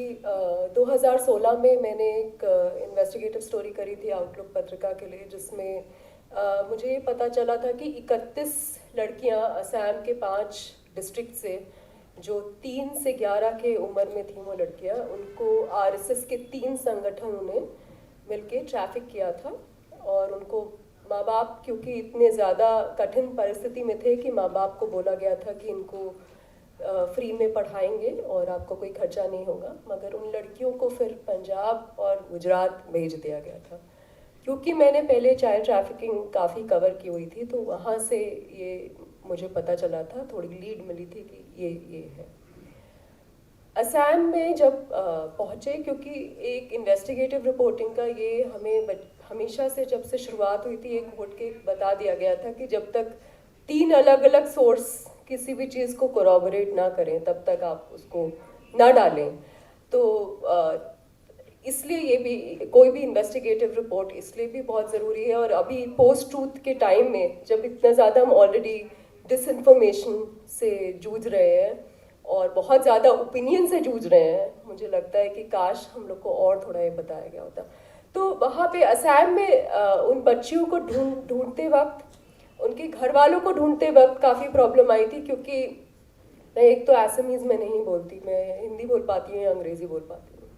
Speaker 5: 2016 में मैंने एक इन्वेस्टिगेटिव स्टोरी करी थी आउटलुक पत्रिका के लिए, जिसमें मुझे ये पता चला था कि 31 लड़कियां असम के 5 डिस्ट्रिक्ट से, जो 3 से 11 के उम्र में थी वो लड़कियां, उनको आरएसएस के 3 संगठनों ने मिलके ट्रैफिक किया था। और उनको माँ बाप, क्योंकि इतने ज़्यादा कठिन परिस्थिति में थे कि माँ बाप को बोला गया था कि इनको फ्री में पढ़ाएंगे और आपको कोई खर्चा नहीं होगा, मगर उन लड़कियों को फिर पंजाब और गुजरात भेज दिया गया था। क्योंकि मैंने पहले चाइल्ड ट्रैफिकिंग काफ़ी कवर की हुई थी, तो वहाँ से ये मुझे पता चला था, थोड़ी लीड मिली थी कि ये है। असम में जब पहुँचे, क्योंकि एक इन्वेस्टिगेटिव रिपोर्टिंग का ये हमें हमेशा से, जब से शुरुआत हुई थी, एक घोट के बता दिया गया था कि जब तक 3 अलग अलग सोर्स किसी भी चीज़ को कोरॉबरेट ना करें तब तक आप उसको ना डालें। तो इसलिए ये भी, कोई भी इन्वेस्टिगेटिव रिपोर्ट इसलिए भी बहुत ज़रूरी है। और अभी पोस्ट ट्रूथ के टाइम में, जब इतना ज़्यादा हम ऑलरेडी डिसइंफॉर्मेशन से जूझ रहे हैं और बहुत ज़्यादा ओपिनियन से जूझ रहे हैं, मुझे लगता है कि काश हम लोग को और थोड़ा ये बताया गया होता। तो वहाँ पे असम में उन बच्चियों को ढूंढते वक्त, उनके घर वालों को ढूंढते वक्त काफ़ी प्रॉब्लम आई थी, क्योंकि मैं एक तो असमीज़ में नहीं बोलती, मैं हिंदी बोल पाती हूँ या अंग्रेज़ी बोल पाती हूँ।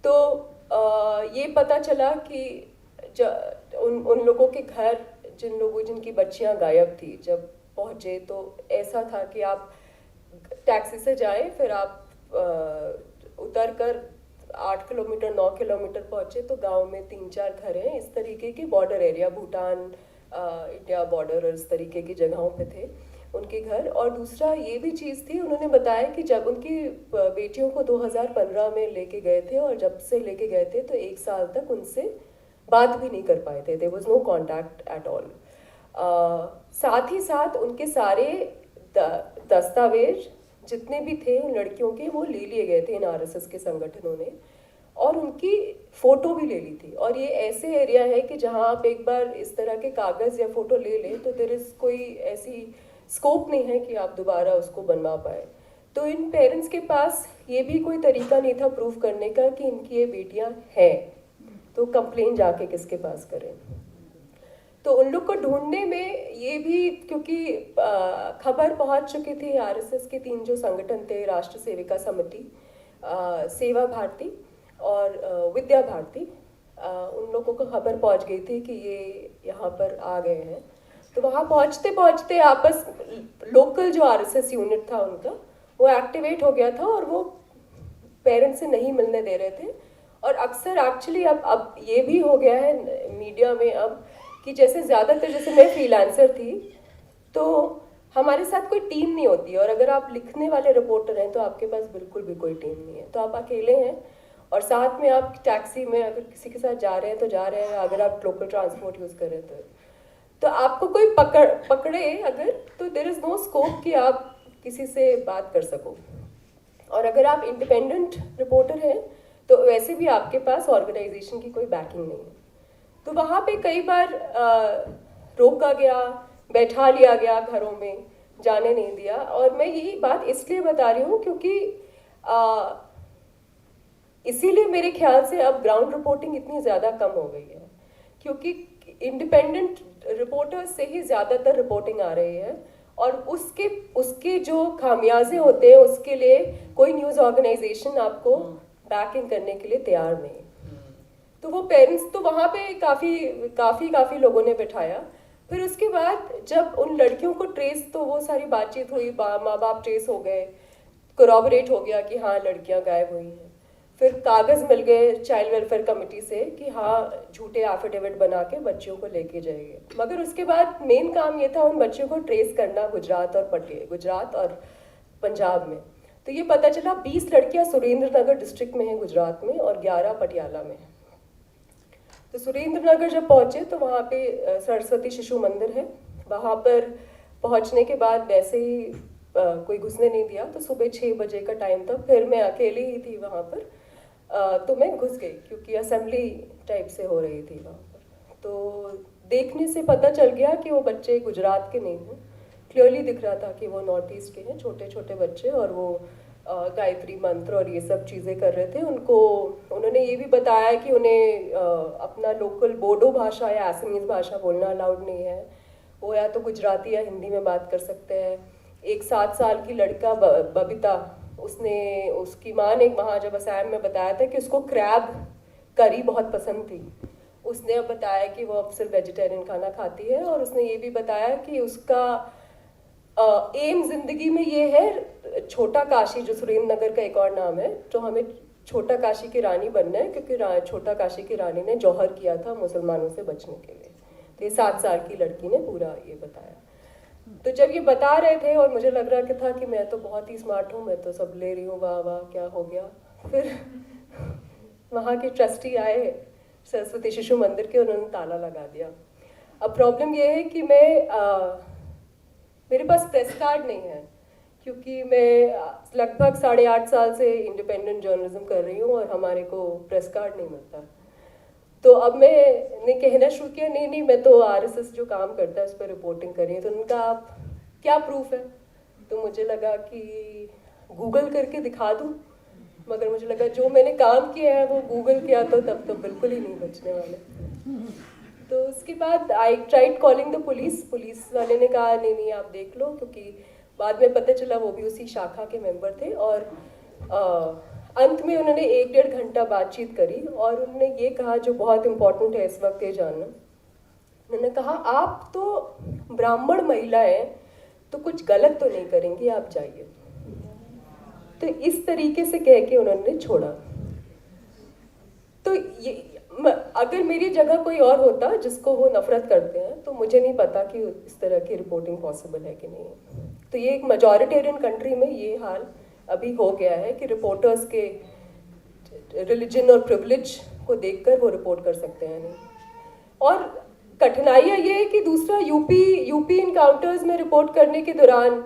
Speaker 5: तो ये पता चला कि उन लोगों के घर, जिनकी बच्चियाँ गायब थी, जब पहुँचे तो ऐसा था कि आप टैक्सी से जाएं, फिर आप उतर कर 8 किलोमीटर 9 किलोमीटर पहुँचे तो गांव में 3-4 घर हैं, इस तरीके के border area, Bhutan India border और इस तरीके की जगहों पे थे उनके घर। और दूसरा ये भी चीज़ थी, उन्होंने बताया कि जब उनकी बेटियों को 2015 में लेके गए थे, और जब से लेके गए थे तो 1 साल तक उनसे बात भी नहीं कर पाए थे, there was no contact at all. साथ ही साथ उनके सारे दस्तावेज जितने भी थे उन लड़कियों के, वो ले लिए गए थे इन आरएसएस के संगठनों ने, और उनकी फ़ोटो भी ले ली थी। और ये ऐसे एरिया है कि जहाँ आप एक बार इस तरह के कागज़ या फ़ोटो ले लें तो देयर इज़ कोई ऐसी स्कोप नहीं है कि आप दोबारा उसको बनवा पाए। तो इन पेरेंट्स के पास ये भी कोई तरीका नहीं था प्रूव करने का कि इनकी ये बेटियां हैं, तो कंप्लेन जाके किसके पास करें। तो उन लोग को ढूंढने में ये भी, क्योंकि खबर पहुंच चुकी थी आरएसएस के 3 जो संगठन थे, राष्ट्र सेविका समिति, सेवा भारती और विद्या भारती, उन लोगों को खबर पहुंच गई थी कि ये यहाँ पर आ गए हैं। तो वहाँ पहुँचते पहुँचते आपस लोकल जो आरएसएस यूनिट था उनका, वो एक्टिवेट हो गया था और वो पेरेंट्स से नहीं मिलने दे रहे थे। और अक्सर एक्चुअली अब ये भी हो गया है मीडिया में अब कि जैसे ज़्यादातर, जैसे मैं फ्रीलांसर थी तो हमारे साथ कोई टीम नहीं होती, और अगर आप लिखने वाले रिपोर्टर हैं तो आपके पास बिल्कुल भी कोई टीम नहीं है, तो आप अकेले हैं। और साथ में आप टैक्सी में अगर किसी के साथ जा रहे हैं तो जा रहे हैं, अगर आप लोकल ट्रांसपोर्ट यूज़ कर रहे हैं तो आपको कोई पकड़े अगर, तो देयर इज़ नो स्कोप कि आप किसी से बात कर सको। और अगर आप इंडिपेंडेंट रिपोर्टर हैं तो वैसे भी आपके पास ऑर्गेनाइजेशन की कोई बैकिंग नहीं है। तो वहाँ पे कई बार रोका गया, बैठा लिया गया, घरों में जाने नहीं दिया। और मैं यही बात इसलिए बता रही हूँ क्योंकि इसीलिए मेरे ख्याल से अब ग्राउंड रिपोर्टिंग इतनी ज़्यादा कम हो गई है, क्योंकि इंडिपेंडेंट रिपोर्टर्स से ही ज़्यादातर रिपोर्टिंग आ रही है, और उसके जो खामियाजे होते हैं उसके लिए कोई न्यूज़ ऑर्गेनाइजेशन आपको बैकिंग करने के लिए तैयार नहीं। तो वो पेरेंट्स, तो वहाँ पे काफ़ी लोगों ने बिठाया। फिर उसके बाद जब उन लड़कियों को ट्रेस, तो वो सारी बातचीत हुई, माँ बाप ट्रेस हो गए, कोरॉबरेट हो गया कि हाँ लड़कियाँ गायब हुई हैं। फिर कागज़ मिल गए चाइल्ड वेलफेयर कमेटी से कि हाँ झूठे एफिडेविट बना के बच्चियों को लेके जाइए। मगर उसके बाद मेन काम ये था उन बच्चियों को ट्रेस करना गुजरात और पंजाब में। तो ये पता चला 20 लड़कियां सुरेंद्र नगर डिस्ट्रिक्ट में हैं गुजरात में, और 11 पटियाला में हैं। तो सुरेंद्र नगर जब पहुँचे तो वहाँ पे सरस्वती शिशु मंदिर है, वहाँ पर पहुँचने के बाद वैसे ही कोई घुसने नहीं दिया। तो सुबह 6 बजे का टाइम था, फिर मैं अकेली ही थी वहाँ पर, तो मैं घुस गई क्योंकि असेंबली टाइप से हो रही थी वहाँ पर। तो देखने से पता चल गया कि वो बच्चे गुजरात के नहीं हैं, क्लियरली दिख रहा था कि वो नॉर्थ ईस्ट के हैं, छोटे छोटे बच्चे, और वो गायत्री मंत्र और ये सब चीज़ें कर रहे थे। उन्होंने ये भी बताया कि उन्हें अपना लोकल बोडो भाषा या असमीज भाषा बोलना अलाउड नहीं है, वो या तो गुजराती या हिंदी में बात कर सकते हैं। एक 7 साल की लड़का बबीता, उसकी माँ ने वहाँ जब असम में बताया था कि उसको क्रैब करी बहुत पसंद थी। उसने अब बताया कि वो अब सिर्फ वेजिटेरियन खाना खाती है, और उसने ये भी बताया कि उसका एम जिंदगी में ये है छोटा काशी, जो सुरेंद्र नगर का एक और नाम है, तो हमें छोटा काशी की रानी बनना है, क्योंकि छोटा काशी की रानी ने जौहर किया था मुसलमानों से बचने के लिए। तो ये 7 साल की लड़की ने पूरा ये बताया। तो जब ये बता रहे थे और मुझे लग रहा था कि मैं तो बहुत ही स्मार्ट हूँ, मैं तो सब ले रही हूँ, वाह वाह क्या हो गया। फिर वहाँ के ट्रस्टी आए सरस्वती शिशु मंदिर के, उन्होंने ताला लगा दिया। अब प्रॉब्लम ये है कि मेरे पास प्रेस कार्ड नहीं है, क्योंकि मैं लगभग 8.5 साल से इंडिपेंडेंट जर्नलिज्म कर रही हूँ और हमारे को प्रेस कार्ड नहीं मिलता। तो अब मैंने कहना शुरू किया, नहीं मैं तो आरएसएस जो काम करता है उस पर रिपोर्टिंग कर रही हूँ। तो उनका आप क्या प्रूफ है? तो मुझे लगा कि गूगल करके दिखा दूँ, मगर मुझे लगा जो मैंने काम किया है वो गूगल किया तो तब तो बिल्कुल ही नहीं बचने वाले। तो उसके बाद I tried calling the police वाले ने कहा नहीं आप देख लो, क्योंकि बाद में पता चला वो भी उसी शाखा के मेंबर थे। और अंत में उन्होंने 1-1.5 घंटा बातचीत करी और उन्होंने ये कहा जो बहुत इम्पोर्टेंट है इस वक्त ये जानना। उन्होंने कहा आप तो ब्राह्मण महिला हैं तो कुछ गलत तो नहीं करेंगी, आप जाइए। तो इस तरीके से कह के उन्होंने छोड़ा। तो ये अगर मेरी जगह कोई और होता जिसको वो नफरत करते हैं तो मुझे नहीं पता कि इस तरह की रिपोर्टिंग पॉसिबल है कि नहीं। तो ये एक मेजॉरिटेरियन कंट्री में ये हाल अभी हो गया है कि रिपोर्टर्स के रिलीजन और प्रिविलेज को देखकर वो रिपोर्ट कर सकते हैं नहीं। और कठिनाइयाँ ये है कि दूसरा यूपी इनकाउंटर्स में रिपोर्ट करने के दौरान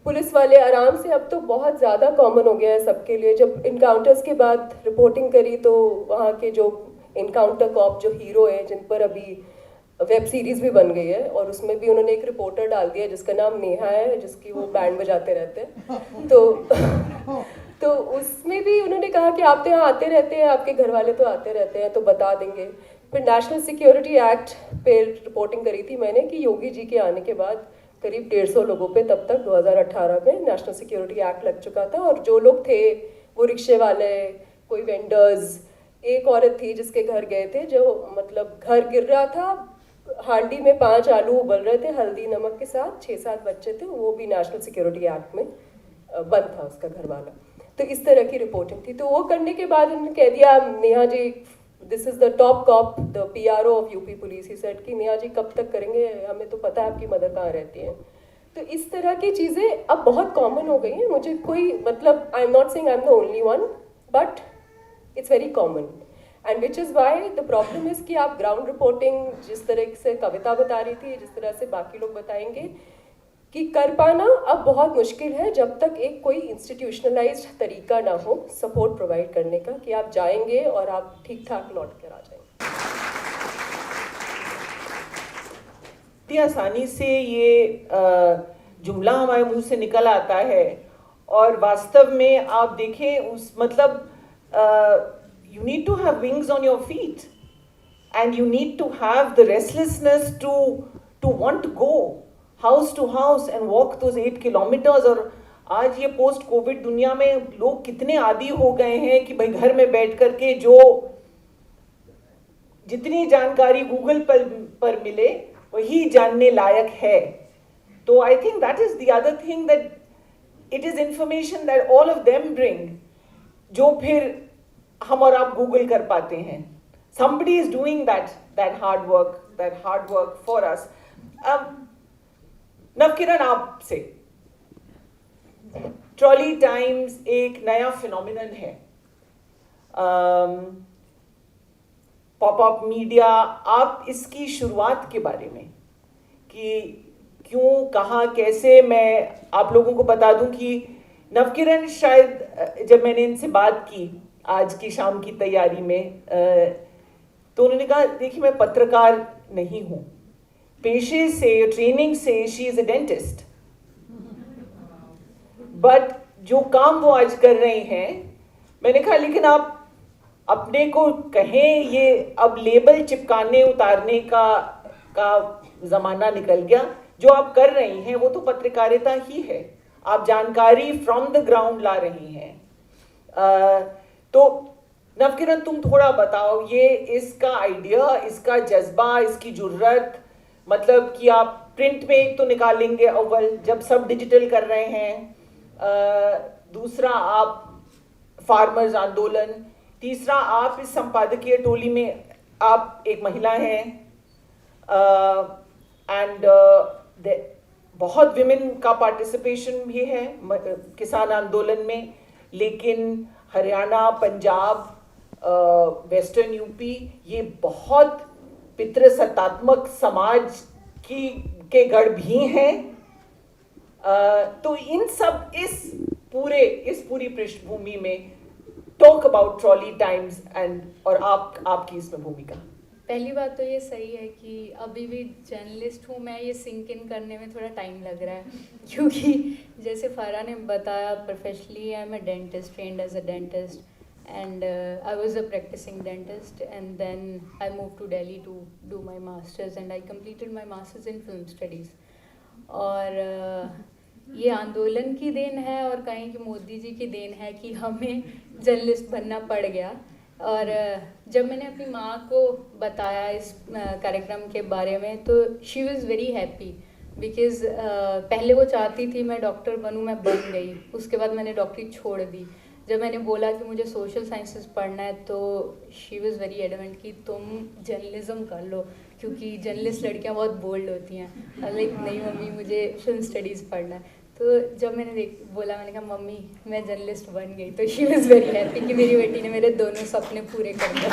Speaker 5: पुलिस वाले आराम से, अब तो बहुत ज़्यादा कॉमन हो गया है सबके लिए, जब इनकाउंटर्स के बाद रिपोर्टिंग करी तो वहाँ के जो इनकाउंटर कॉप जो हीरो है, जिन पर अभी वेब सीरीज़ भी बन गई है और उसमें भी उन्होंने एक रिपोर्टर डाल दिया जिसका नाम नेहा है, जिसकी वो बैंड बजाते रहते हैं। तो उसमें भी उन्होंने कहा कि आप तो यहाँ आते रहते हैं, आपके घर वाले तो आते रहते हैं, तो बता देंगे। फिर नेशनल सिक्योरिटी एक्ट पे रिपोर्टिंग करी थी मैंने कि योगी जी के आने के बाद करीब 150 लोगों पे तब तक 2018 में नेशनल सिक्योरिटी एक्ट लग चुका था। और जो लोग थे वो रिक्शे वाले, कोई वेंडर्स, एक औरत थी जिसके घर गए थे, जो मतलब घर गिर रहा था, हांडी में 5 आलू उबल रहे थे हल्दी नमक के साथ, 6-7 बच्चे थे, वो भी नेशनल सिक्योरिटी एक्ट में बंद था उसका घर वाला। तो इस तरह की रिपोर्टिंग थी। तो वो करने के बाद उन्होंने कह दिया, Neha ji this is the top cop, the PRO of UP police, he said कि नेहा जी कब तक करेंगे, हमें तो पता है आपकी मदर कहाँ रहती है। तो इस तरह की चीज़ें अब बहुत कॉमन हो गई हैं। मुझे कोई मतलब, आई am not saying I am the only one, but it's very common. And which is why the problem is कि आप ग्राउंड रिपोर्टिंग जिस तरह से कविता बता रही थी, जिस तरह से बाकी लोग बताएंगे, कि कर पाना अब बहुत मुश्किल है जब तक एक कोई इंस्टीट्यूशनलाइज्ड तरीका ना हो सपोर्ट प्रोवाइड करने का, कि आप जाएंगे और आप ठीक ठाक लौट कर आ जाएंगे।
Speaker 3: इतनी आसानी से ये जुमला हमारे मुंह से निकल आता है और वास्तव में आप देखें उस मतलब you need to have wings on your feet and you need to have the restlessness to want to go house to house and walk those 8 kilometers। और आज ये पोस्ट कोविड दुनिया में लोग कितने आदी हो गए हैं कि भाई घर में बैठ करके जो जितनी जानकारी गूगल पर मिले वही जानने लायक है। तो I think that is the other thing, that it is information that all of them bring, जो फिर हम और आप गूगल कर पाते हैं। somebody is doing that hard work for us। अब नवकिरण आपसे, ट्रॉली टाइम्स एक नया फिनोमिनन है, पॉपअप मीडिया, आप इसकी शुरुआत के बारे में कि क्यों, कहाँ, कैसे, मैं आप लोगों को बता दूं कि नवकिरण शायद जब मैंने इनसे बात की आज की शाम की तैयारी में, तो उन्होंने कहा देखिए मैं पत्रकार नहीं हूँ, पेशे से, ट्रेनिंग से she is a dentist, but जो काम वो आज कर रहे हैं, मैंने कहा लेकिन आप अपने को कहें, ये अब लेबल चिपकाने उतारने का ज़माना निकल गया। जो आप कर रही हैं वो तो पत्रकारिता ही है, आप जानकारी फ्रॉम द ग्राउंड ला रही हैं। तो नवकिरण, तुम थोड़ा बताओ ये इसका आइडिया, इसका जज्बा, इसकी जुर्रत, मतलब कि आप प्रिंट में एक तो निकालेंगे अव्वल जब सब डिजिटल कर रहे हैं, दूसरा आप फार्मर्स आंदोलन, तीसरा आप इस संपादकीय टोली में आप एक महिला हैं, एंड बहुत विमेन का पार्टिसिपेशन भी है किसान आंदोलन में, लेकिन हरियाणा, पंजाब, वेस्टर्न यूपी, ये बहुत पितृसत्तात्मक समाज के गढ़ भी हैं। तो इन सब इस पूरी पृष्ठभूमि में talk about trolley times and और आपकी इसमें भूमिका।
Speaker 6: पहली बात तो ये सही है कि अभी भी जर्नलिस्ट हूँ मैं, ये सिंक इन करने में थोड़ा टाइम लग रहा है क्योंकि जैसे फारा ने बताया, professionally I am a dentist, trained as a dentist and I was a practicing dentist, and then I moved to Delhi to do my masters, and I completed my masters in film studies. और ये आंदोलन की then है और कहीं कि मोदी जी की then है कि हमें जर्नलिस्ट बनना पड़ गया। और जब मैंने अपनी माँ को बताया इस कार्यक्रम के बारे में तो she was very happy, because पहले वो चाहती थी मैं डॉक्टर बनूँ, मैं बन गई। उसके बाद मैंने डॉक्टरी छोड़ दी। जब मैंने बोला कि मुझे सोशल साइंसेस पढ़ना है तो शी वॉज़ वेरी एडमेंट कि तुम जर्नलिज्म कर लो, क्योंकि जर्नलिस्ट लड़कियां बहुत बोल्ड होती हैं। लाइक नहीं मम्मी, मुझे फिल्म स्टडीज़ पढ़ना है। तो जब मैंने बोला, मैंने कहा मम्मी मैं जर्नलिस्ट बन गई, तो शी वॉज़ वेरी हैप्पी कि मेरी बेटी ने मेरे दोनों सपने पूरे कर दिए।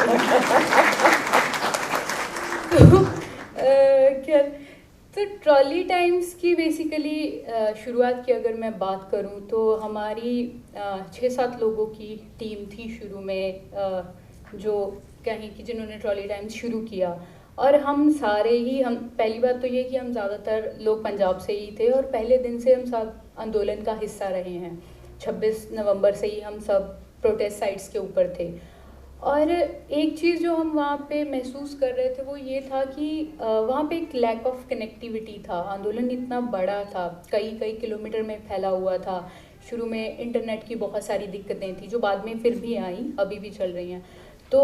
Speaker 6: तो ट्रॉली टाइम्स की बेसिकली शुरुआत की अगर मैं बात करूं तो हमारी 6-7 लोगों की टीम थी शुरू में, जो कहीं कि जिन्होंने ट्रॉली टाइम्स शुरू किया। और हम सारे ही, हम पहली बात तो ये कि हम ज़्यादातर लोग पंजाब से ही थे और पहले दिन से हम सब आंदोलन का हिस्सा रहे हैं। 26 नवंबर से ही हम सब प्रोटेस्ट साइट्स के ऊपर थे। और एक चीज़ जो हम वहाँ पे महसूस कर रहे थे वो ये था कि वहाँ पे एक लैक ऑफ कनेक्टिविटी था। आंदोलन इतना बड़ा था, कई किलोमीटर में फैला हुआ था। शुरू में इंटरनेट की बहुत सारी दिक्कतें थी जो बाद में फिर भी आई, अभी भी चल रही हैं। तो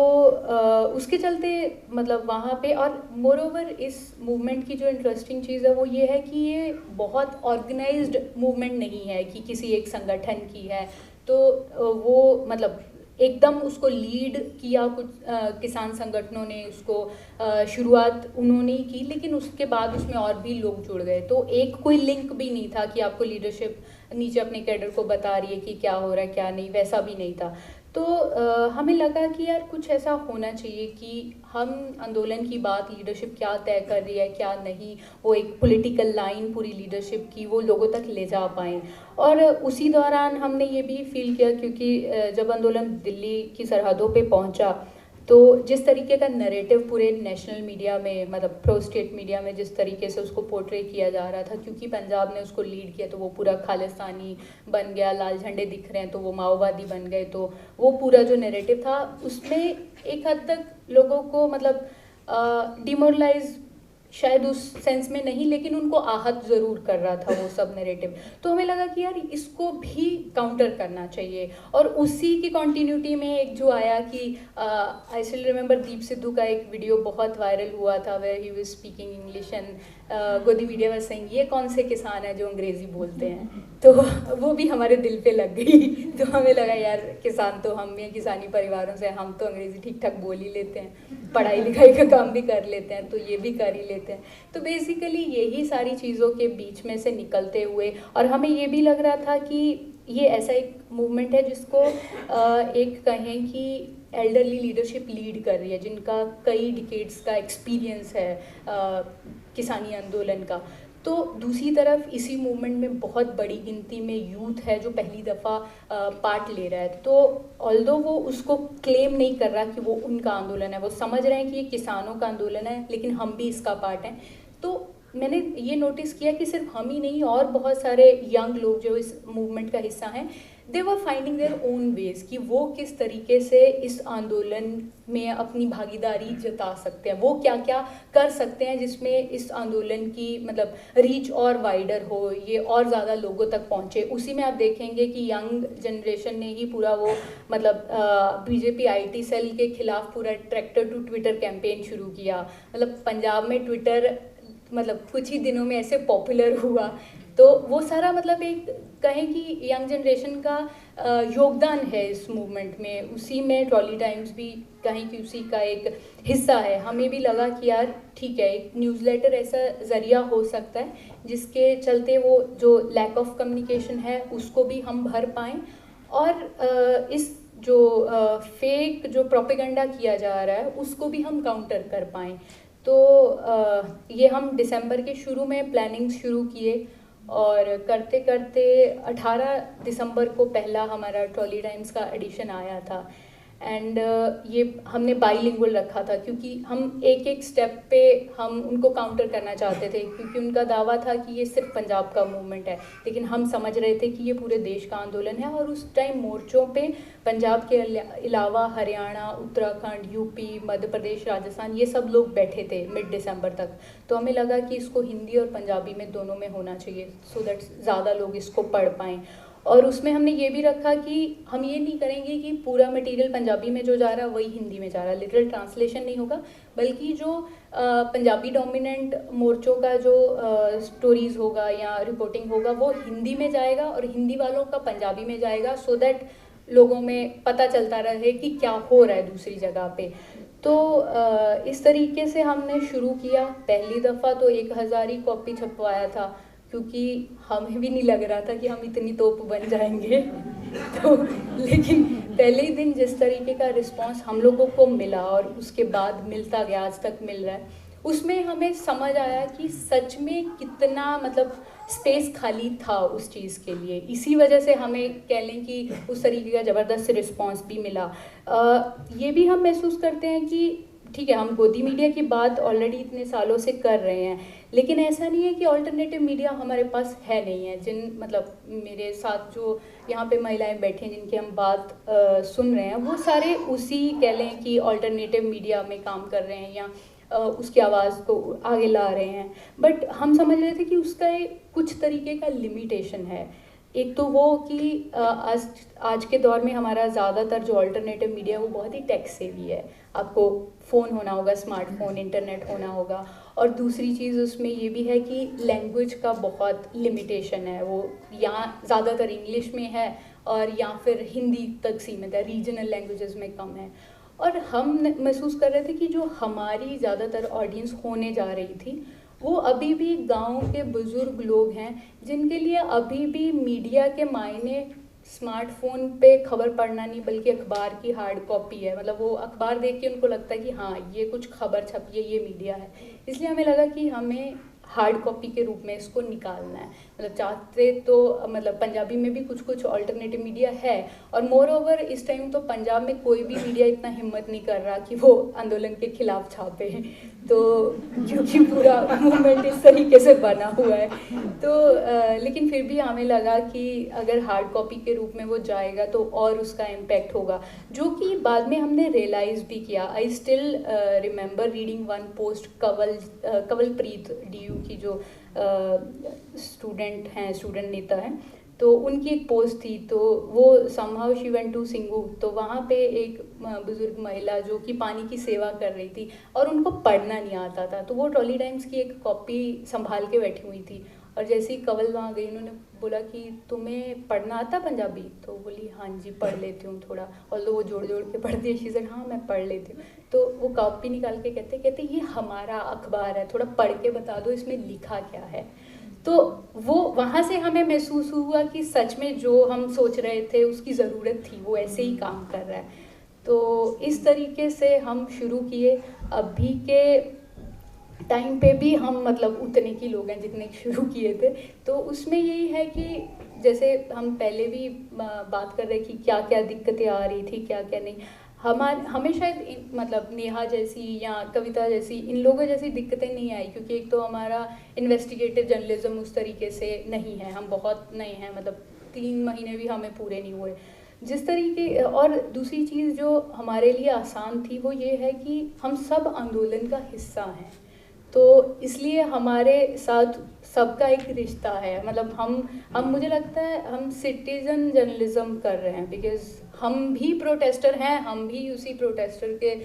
Speaker 6: उसके चलते मतलब वहाँ पे, और मोर ओवर इस मूवमेंट की जो इंटरेस्टिंग चीज़ है वो ये है कि ये बहुत ऑर्गेनाइज्ड मूवमेंट नहीं है कि किसी एक संगठन की है। तो वो मतलब एकदम उसको लीड किया कुछ किसान संगठनों ने, उसको शुरुआत उन्होंने ही की, लेकिन उसके बाद उसमें और भी लोग जुड़ गए। तो एक कोई लिंक भी नहीं था कि आपको लीडरशिप नीचे अपने कैडर को बता रही है कि क्या हो रहा है क्या नहीं, वैसा भी नहीं था। तो हमें लगा कि यार कुछ ऐसा होना चाहिए कि हम आंदोलन की बात, लीडरशिप क्या तय कर रही है क्या नहीं, वो एक पॉलिटिकल लाइन पूरी लीडरशिप की वो लोगों तक ले जा पाएँ। और उसी दौरान हमने ये भी फील किया, क्योंकि जब आंदोलन दिल्ली की सरहदों पे पहुंचा तो जिस तरीके का नैरेटिव पूरे नेशनल मीडिया में, मतलब प्रो स्टेट मीडिया में जिस तरीके से उसको पोर्ट्रे किया जा रहा था, क्योंकि पंजाब ने उसको लीड किया तो वो पूरा खालिस्तानी बन गया, लाल झंडे दिख रहे हैं तो वो माओवादी बन गए, तो वो पूरा जो नैरेटिव था उसमें एक हद तक लोगों को मतलब डिमोरलाइज शायद उस सेंस में नहीं, लेकिन उनको आहत ज़रूर कर रहा था वो सब नैरेटिव। तो हमें लगा कि यार इसको भी काउंटर करना चाहिए। और उसी की कॉन्टीन्यूटी में एक जो आया कि I still remember Deep Sidhu का एक वीडियो बहुत वायरल हुआ था, where he was speaking English and godi media was saying ये कौन से किसान हैं जो अंग्रेज़ी बोलते हैं। तो वो भी हमारे दिल पे लग गई। तो हमें लगा यार किसान तो हम भी किसानी परिवारों से, हम तो अंग्रेज़ी ठीक ठाक बोल ही लेते हैं, पढ़ाई लिखाई का काम भी कर लेते हैं, तो ये भी कर ही लेते हैं। तो बेसिकली यही सारी चीज़ों के बीच में से निकलते हुए, और हमें ये भी लग रहा था कि ये ऐसा एक मूवमेंट है जिसको एक कहें कि एल्डरली लीडरशिप लीड कर रही है, जिनका कई डिकेड्स का एक्सपीरियंस है किसानी आंदोलन का। तो दूसरी तरफ इसी मूवमेंट में बहुत बड़ी गिनती में यूथ है जो पहली दफ़ा पार्ट ले रहा है। तो ऑल्दो वो उसको क्लेम नहीं कर रहा कि वो उनका आंदोलन है, वो समझ रहे हैं कि ये किसानों का आंदोलन है, लेकिन हम भी इसका पार्ट हैं। तो मैंने ये नोटिस किया कि सिर्फ हम ही नहीं, और बहुत सारे यंग लोग जो इस मूवमेंट का हिस्सा हैं, दे वर फाइंडिंग देयर ओन वेज कि वो किस तरीके से इस आंदोलन में अपनी भागीदारी जता सकते हैं, वो क्या क्या कर सकते हैं जिसमें इस आंदोलन की मतलब रीच और वाइडर हो, ये और ज़्यादा लोगों तक पहुँचे। उसी में आप देखेंगे कि यंग जनरेशन ने ही पूरा वो मतलब बीजेपी आईटी सेल के खिलाफ पूरा ट्रैक्टर टू ट्विटर कैंपेन शुरू किया। मतलब पंजाब में ट्विटर मतलब कुछ ही दिनों में ऐसे पॉपुलर हुआ, तो वो सारा मतलब एक कहें कि यंग जनरेशन का योगदान है इस मूवमेंट में। उसी में ट्रॉली टाइम्स भी कहें कि उसी का एक हिस्सा है। हमें भी लगा कि यार ठीक है, एक न्यूज़लेटर ऐसा ज़रिया हो सकता है जिसके चलते वो जो लैक ऑफ कम्युनिकेशन है उसको भी हम भर पाएँ, और इस जो फेक जो प्रोपेगेंडा किया जा रहा है उसको भी हम काउंटर कर पाएँ। तो ये हम दिसंबर के शुरू में प्लानिंग शुरू किए, और करते करते 18 दिसंबर को पहला हमारा ट्रॉली टाइम्स का एडिशन आया था। एंड ये हमने बाईलिंगुअल रखा था क्योंकि हम एक एक स्टेप पे हम उनको काउंटर करना चाहते थे, क्योंकि उनका दावा था कि ये सिर्फ पंजाब का मूवमेंट है, लेकिन हम समझ रहे थे कि ये पूरे देश का आंदोलन है। और उस टाइम मोर्चों पे पंजाब के अलावा हरियाणा, उत्तराखंड, यूपी, मध्य प्रदेश, राजस्थान, ये सब लोग बैठे थे मिड दिसंबर तक। तो हमें लगा कि इसको हिंदी और पंजाबी में दोनों में होना चाहिए, सो दैट ज़्यादा लोग इसको पढ़ पाएँ। और उसमें हमने ये भी रखा कि हम ये नहीं करेंगे कि पूरा मटेरियल पंजाबी में जो जा रहा है वही हिंदी में जा रहा है, लिटरल ट्रांसलेशन नहीं होगा, बल्कि जो पंजाबी डोमिनेंट मोर्चों का जो स्टोरीज़ होगा या रिपोर्टिंग होगा वो हिंदी में जाएगा और हिंदी वालों का पंजाबी में जाएगा, सो दैट लोगों में पता चलता रहे कि क्या हो रहा है दूसरी जगह पे। तो इस तरीके से हमने शुरू किया। पहली दफ़ा तो 1000 ही कॉपी छपवाया था, क्योंकि हमें भी नहीं लग रहा था कि हम इतनी तोप बन जाएंगे। तो लेकिन पहले ही दिन जिस तरीके का रिस्पांस हम लोगों को मिला और उसके बाद मिलता गया, आज तक मिल रहा है, उसमें हमें समझ आया कि सच में कितना मतलब स्पेस खाली था उस चीज़ के लिए। इसी वजह से हमें कह लें कि उस तरीके का ज़बरदस्त रिस्पांस भी मिला। ये भी हम महसूस करते हैं कि ठीक है, हम गोदी मीडिया की बात ऑलरेडी इतने सालों से कर रहे हैं, लेकिन ऐसा नहीं है कि ऑल्टरनेटिव मीडिया हमारे पास है नहीं है। जिन मतलब मेरे साथ जो यहाँ पे महिलाएं बैठी हैं जिनकी हम बात सुन रहे हैं, वो सारे उसी कह लें कि ऑल्टरनेटिव मीडिया में काम कर रहे हैं या उसकी आवाज़ को आगे ला रहे हैं। बट हम समझ रहे थे कि उसका एक कुछ तरीके का लिमिटेशन है। एक तो वो कि आज के दौर में हमारा ज़्यादातर जो ऑल्टरनेटिव मीडिया है वो बहुत ही टेक सेवी है। आपको फ़ोन होना होगा, स्मार्टफोन, इंटरनेट होना होगा, और दूसरी चीज़ उसमें ये भी है कि लैंग्वेज का बहुत लिमिटेशन है। वो यहाँ ज़्यादातर इंग्लिश में है और या फिर हिंदी तक सीमित है, रीजनल लैंग्वेजेस में कम है। और हम महसूस कर रहे थे कि जो हमारी ज़्यादातर ऑडियंस होने जा रही थी वो अभी भी गाँव के बुज़ुर्ग लोग हैं, जिनके लिए अभी भी मीडिया के मायने स्मार्टफोन पे खबर पढ़ना नहीं बल्कि अखबार की हार्ड कॉपी है। मतलब वो अखबार देख के उनको लगता है कि हाँ ये कुछ खबर छपी है, ये मीडिया है। इसलिए हमें लगा कि हमें हार्ड कॉपी के रूप में इसको निकालना है। मतलब चाहते तो मतलब पंजाबी में भी कुछ कुछ ऑल्टरनेटिव मीडिया है, और मोर ओवर इस टाइम तो पंजाब में कोई भी मीडिया इतना हिम्मत नहीं कर रहा कि वो आंदोलन के खिलाफ छापे, तो क्योंकि पूरा मूवमेंट इस तरीके से बना हुआ है। तो लेकिन फिर भी हमें लगा कि अगर हार्ड कॉपी के रूप में वो जाएगा तो और उसका इम्पैक्ट होगा, जो कि बाद में हमने रियलाइज़ भी किया। आई still remember reading one post Kanwalpreet DU की जो स्टूडेंट नेता हैं, तो उनकी एक पोस्ट थी, तो वो somehow she went to Singhu, तो वहाँ पे एक बुजुर्ग महिला जो कि पानी की सेवा कर रही थी और उनको पढ़ना नहीं आता था, तो वो ट्रॉली टाइम्स की एक कॉपी संभाल के बैठी हुई थी। और जैसे ही कंवल वहाँ गई, उन्होंने बोला कि तुम्हें पढ़ना आता पंजाबी? तो बोली हाँ जी पढ़ लेती हूँ थोड़ा, और वो जोड़ जोड़ के पढ़ती है। शी सेड हाँ मैं पढ़ लेती हूँ। तो वो कॉपी निकाल के कहते ये हमारा अखबार है, थोड़ा पढ़ के बता दो इसमें लिखा क्या है। तो वो वहाँ से हमें महसूस हुआ कि सच में जो हम सोच रहे थे उसकी ज़रूरत थी, वो ऐसे ही काम कर रहा है। तो इस तरीके से हम शुरू किए। अभी के टाइम पे भी हम मतलब उतने की लोग हैं जितने शुरू किए थे। तो उसमें यही है कि जैसे हम पहले भी बात कर रहे कि क्या क्या दिक्कतें आ रही थी, क्या क्या नहीं। हमें शायद मतलब नेहा जैसी या कविता जैसी इन लोगों जैसी दिक्कतें नहीं आई, क्योंकि एक तो हमारा इन्वेस्टिगेटिव जर्नलिज्म उस तरीके से नहीं है, हम बहुत नए हैं, मतलब 3 महीने भी हमें पूरे नहीं हुए। जिस तरीके और दूसरी चीज़ जो हमारे लिए आसान थी वो ये है कि हम सब आंदोलन का हिस्सा हैं, तो इसलिए हमारे साथ सबका एक रिश्ता है। मतलब हम मुझे लगता है हम सिटीज़न जर्नलिज्म कर रहे हैं, बिकॉज़ हम भी प्रोटेस्टर हैं, हम भी उसी प्रोटेस्टर के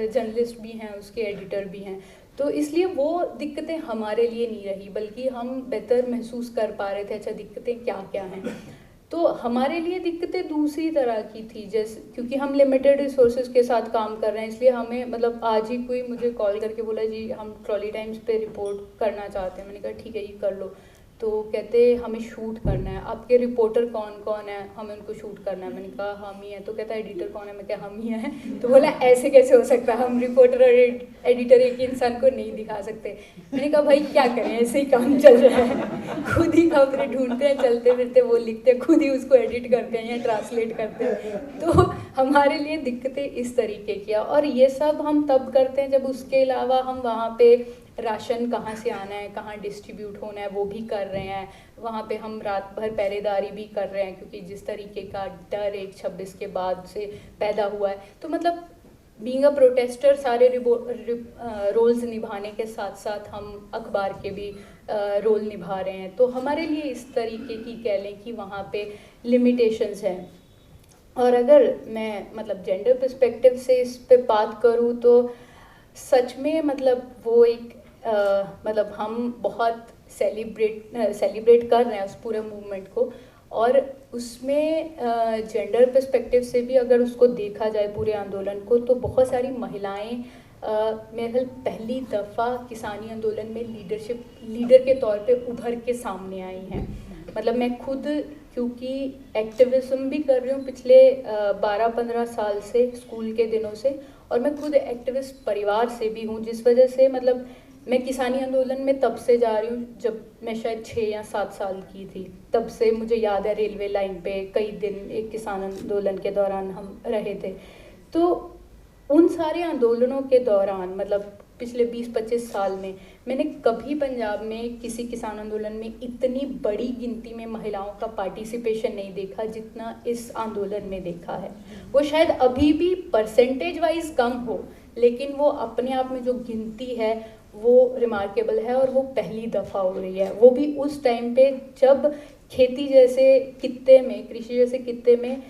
Speaker 6: जर्नलिस्ट भी हैं, उसके एडिटर भी हैं। तो इसलिए वो दिक्कतें हमारे लिए नहीं रही, बल्कि हम बेहतर महसूस कर पा रहे थे अच्छा दिक्कतें क्या क्या हैं। तो हमारे लिए दिक्कतें दूसरी तरह की थी, जैसे क्योंकि हम लिमिटेड रिसोर्सेज के साथ काम कर रहे हैं, इसलिए हमें मतलब आज ही कोई मुझे कॉल करके बोला जी हम ट्रॉली टाइम्स पे रिपोर्ट करना चाहते हैं। मैंने कहा ठीक है ये कर लो। तो कहते हमें शूट करना है, आपके रिपोर्टर कौन कौन है, हमें उनको शूट करना है। मैंने कहा हम ही हैं। तो कहता है एडिटर कौन है, मैं क्या हम ही हैं। तो बोला ऐसे कैसे हो सकता है, हम रिपोर्टर और एडिटर एक ही इंसान को नहीं दिखा सकते। मैंने कहा भाई क्या करें, ऐसे ही काम चल रहा है, खुद ही खबरें ढूंढते हैं, चलते फिरते वो लिखते हैं, खुद ही उसको एडिट करते हैं या ट्रांसलेट करते हैं। तो हमारे लिए दिक्कतें इस तरीके की, और ये सब हम तब करते हैं जब उसके अलावा हम वहाँ पे राशन कहाँ से आना है, कहाँ डिस्ट्रीब्यूट होना है वो भी कर रहे हैं। वहाँ पे हम रात भर पहरेदारी भी कर रहे हैं, क्योंकि जिस तरीके का डर 1/26 के बाद से पैदा हुआ है। तो मतलब बीइंग अ प्रोटेस्टर सारे रोल्स निभाने के साथ साथ हम अखबार के भी रोल निभा रहे हैं। तो हमारे लिए इस तरीके की कह लें कि वहाँ पे लिमिटेशंस हैं। और अगर मैं मतलब जेंडर पर्सपेक्टिव से इस पे बात करूँ तो सच में मतलब वो एक मतलब हम बहुत सेलिब्रेट कर रहे हैं उस पूरे मूवमेंट को, और उसमें जेंडर पर्सपेक्टिव से भी अगर उसको देखा जाए पूरे आंदोलन को, तो बहुत सारी महिलाएं मेरे ख्याल पहली दफ़ा किसानी आंदोलन में लीडर के तौर पे उभर के सामने आई हैं। मतलब मैं खुद क्योंकि एक्टिविज्म भी कर रही हूँ पिछले 12-15 साल से, स्कूल के दिनों से, और मैं खुद एक्टिविस्ट परिवार से भी हूँ, जिस वजह से मतलब मैं किसानी आंदोलन में तब से जा रही हूँ जब मैं शायद 6 या 7 साल की थी। तब से मुझे याद है रेलवे लाइन पे कई दिन एक किसान आंदोलन के दौरान हम रहे थे। तो उन सारे आंदोलनों के दौरान मतलब पिछले 20-25 साल में मैंने कभी पंजाब में किसी किसान आंदोलन में इतनी बड़ी गिनती में महिलाओं का पार्टिसिपेशन नहीं देखा जितना इस आंदोलन में देखा है। वो शायद अभी भी परसेंटेज वाइज कम हो, लेकिन वो अपने आप में जो गिनती है वो रिमार्केबल है, और वो पहली दफ़ा हो रही है। वो भी उस टाइम पे जब खेती जैसे कित्ते में, कृषि जैसे कित्ते में